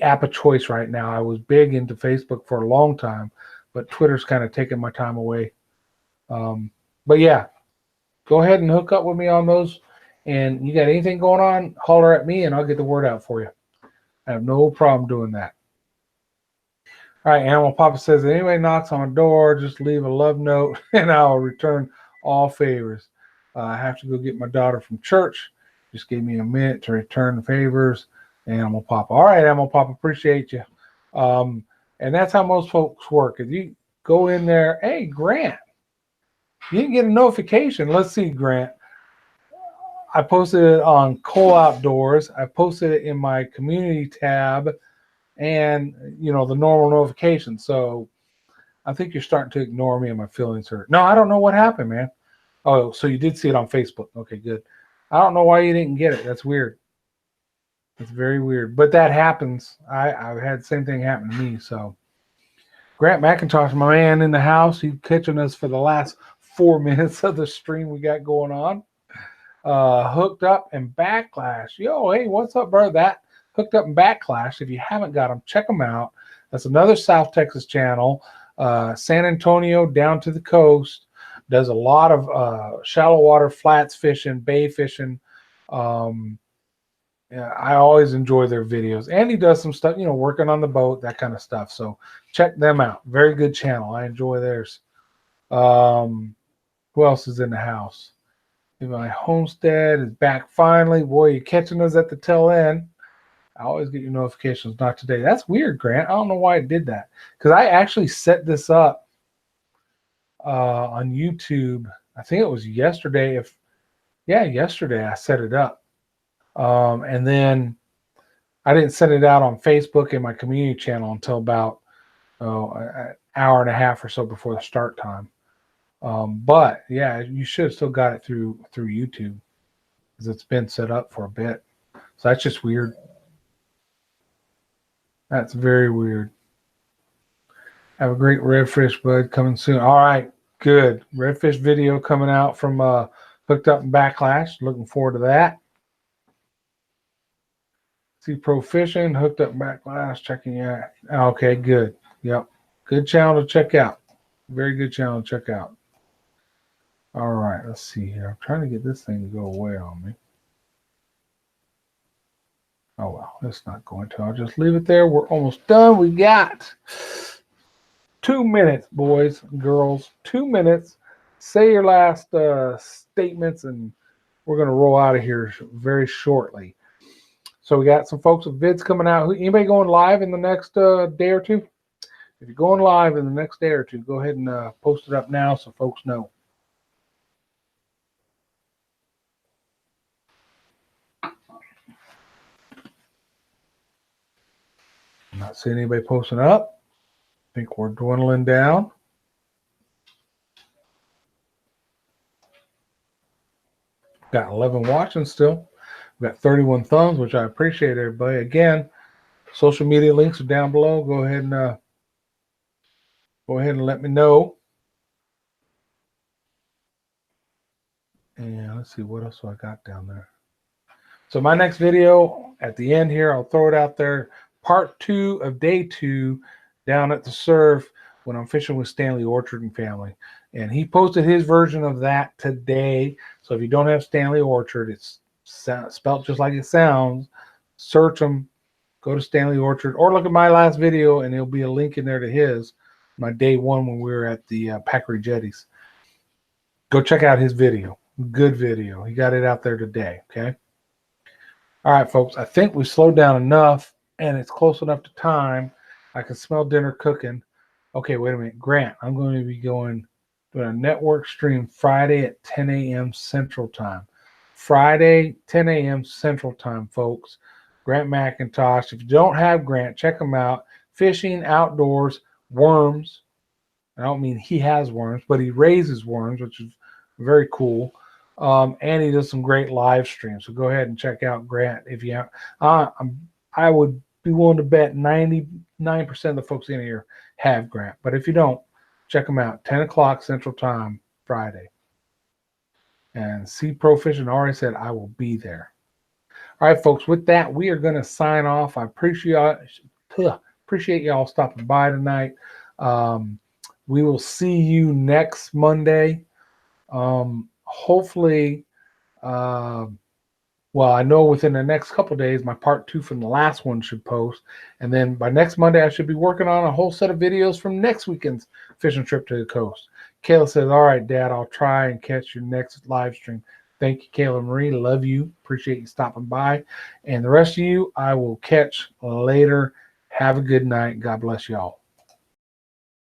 app of choice right now. I was big into Facebook for a long time, but Twitter's kind of taking my time away. But yeah, go ahead and hook up with me on those. And you got anything going on, holler at me and I'll get the word out for you. I have no problem doing that. All right, Animal Papa says, if anybody knocks on the door, just leave a love note and I'll return all favors. I have to go get my daughter from church. Just gave me a minute to return the favors. Animal Papa. All right, Animal Papa, appreciate you. And that's how most folks work. If you go in there, hey, Grant, you didn't get a notification. Let's see, Grant. I posted it on Cole Outdoors. I posted it in my community tab and, the normal notification. So I think you're starting to ignore me and my feelings hurt. No, I don't know what happened, man. Oh, so you did see it on Facebook. Okay, good. I don't know why you didn't get it. That's weird. It's very weird. But that happens. I've had the same thing happen to me. So Grant McIntosh, my man in the house, he's catching us for the last 4 minutes of the stream we got going on. Hooked Up and Backlash. Yo, hey, what's up, bro? That Hooked Up and Backlash. If you haven't got them, check them out. That's another South Texas channel. San Antonio down to the coast. Does a lot of shallow water flats fishing, bay fishing. Yeah, I always enjoy their videos. And he does some stuff, working on the boat, that kind of stuff. So check them out. Very good channel. I enjoy theirs. Who else is in the house? My homestead is back finally. Boy, you're catching us at the tail end. I always get your notifications. Not today. That's weird, Grant. I don't know why it did that. Because I actually set this up on YouTube. I think it was yesterday. Yeah, yesterday I set it up. And then I didn't send it out on Facebook and my community channel until about an hour and a half or so before the start time. But yeah, you should have still got it through YouTube because it's been set up for a bit. So that's just weird. That's very weird. Have a great redfish, bud. Coming soon. All right, good. Redfish video coming out from Hooked Up and Backlash. Looking forward to that. See Pro Fishing, Hooked Up and Backlash. Checking out. Okay, good. Yep. Good channel to check out. Very good channel to check out. All right, let's see here. I'm trying to get this thing to go away on me. Oh, well, it's not going to. I'll just leave it there. We're almost done. We got 2 minutes, boys and girls. 2 minutes. Say your last statements, and we're going to roll out of here very shortly. So we got some folks with vids coming out. Anybody going live in the next day or two? If you're going live in the next day or two, go ahead and post it up now so folks know. I'm not seeing anybody posting up. I think we're dwindling down. Got 11 watching still. We've got 31 thumbs, which I appreciate, everybody. Again, social media links are down below. Go ahead and let me know. And let's see, what else I got down there? So my next video at the end here, I'll throw it out there. Part 2 of day 2 down at the surf when I'm fishing with Stanley Orchard and family. And he posted his version of that today. So if you don't have Stanley Orchard, it's spelled just like it sounds. Search them, go to Stanley Orchard, or look at my last video, and there'll be a link in there to his, my day 1 when we were at the Packery Jetties. Go check out his video. Good video. He got it out there today, okay? All right, folks, I think we slowed down enough, and it's close enough to time. I can smell dinner cooking. Okay, wait a minute. Grant, I'm going to be doing a network stream Friday at 10 a.m. Central Time. Friday, 10 a.m. Central Time, folks. Grant McIntosh. If you don't have Grant, check him out. Fishing, outdoors, worms. I don't mean he has worms, but he raises worms, which is very cool. And he does some great live streams. So go ahead and check out Grant if you have. I would be willing to bet 99% of the folks in here have Grant. But if you don't, check him out. 10 o'clock Central Time, Friday. And C Pro Fishing already said I will be there. All right, folks. With that, we are going to sign off. I appreciate y'all stopping by tonight. We will see you next Monday. Hopefully, well, I know within the next couple of days, my part 2 from the last one should post. And then by next Monday, I should be working on a whole set of videos from next weekend's fishing trip to the coast. Kayla says, all right, Dad, I'll try and catch your next live stream. Thank you, Kayla Marie. Love you. Appreciate you stopping by. And the rest of you, I will catch later. Have a good night. God bless y'all.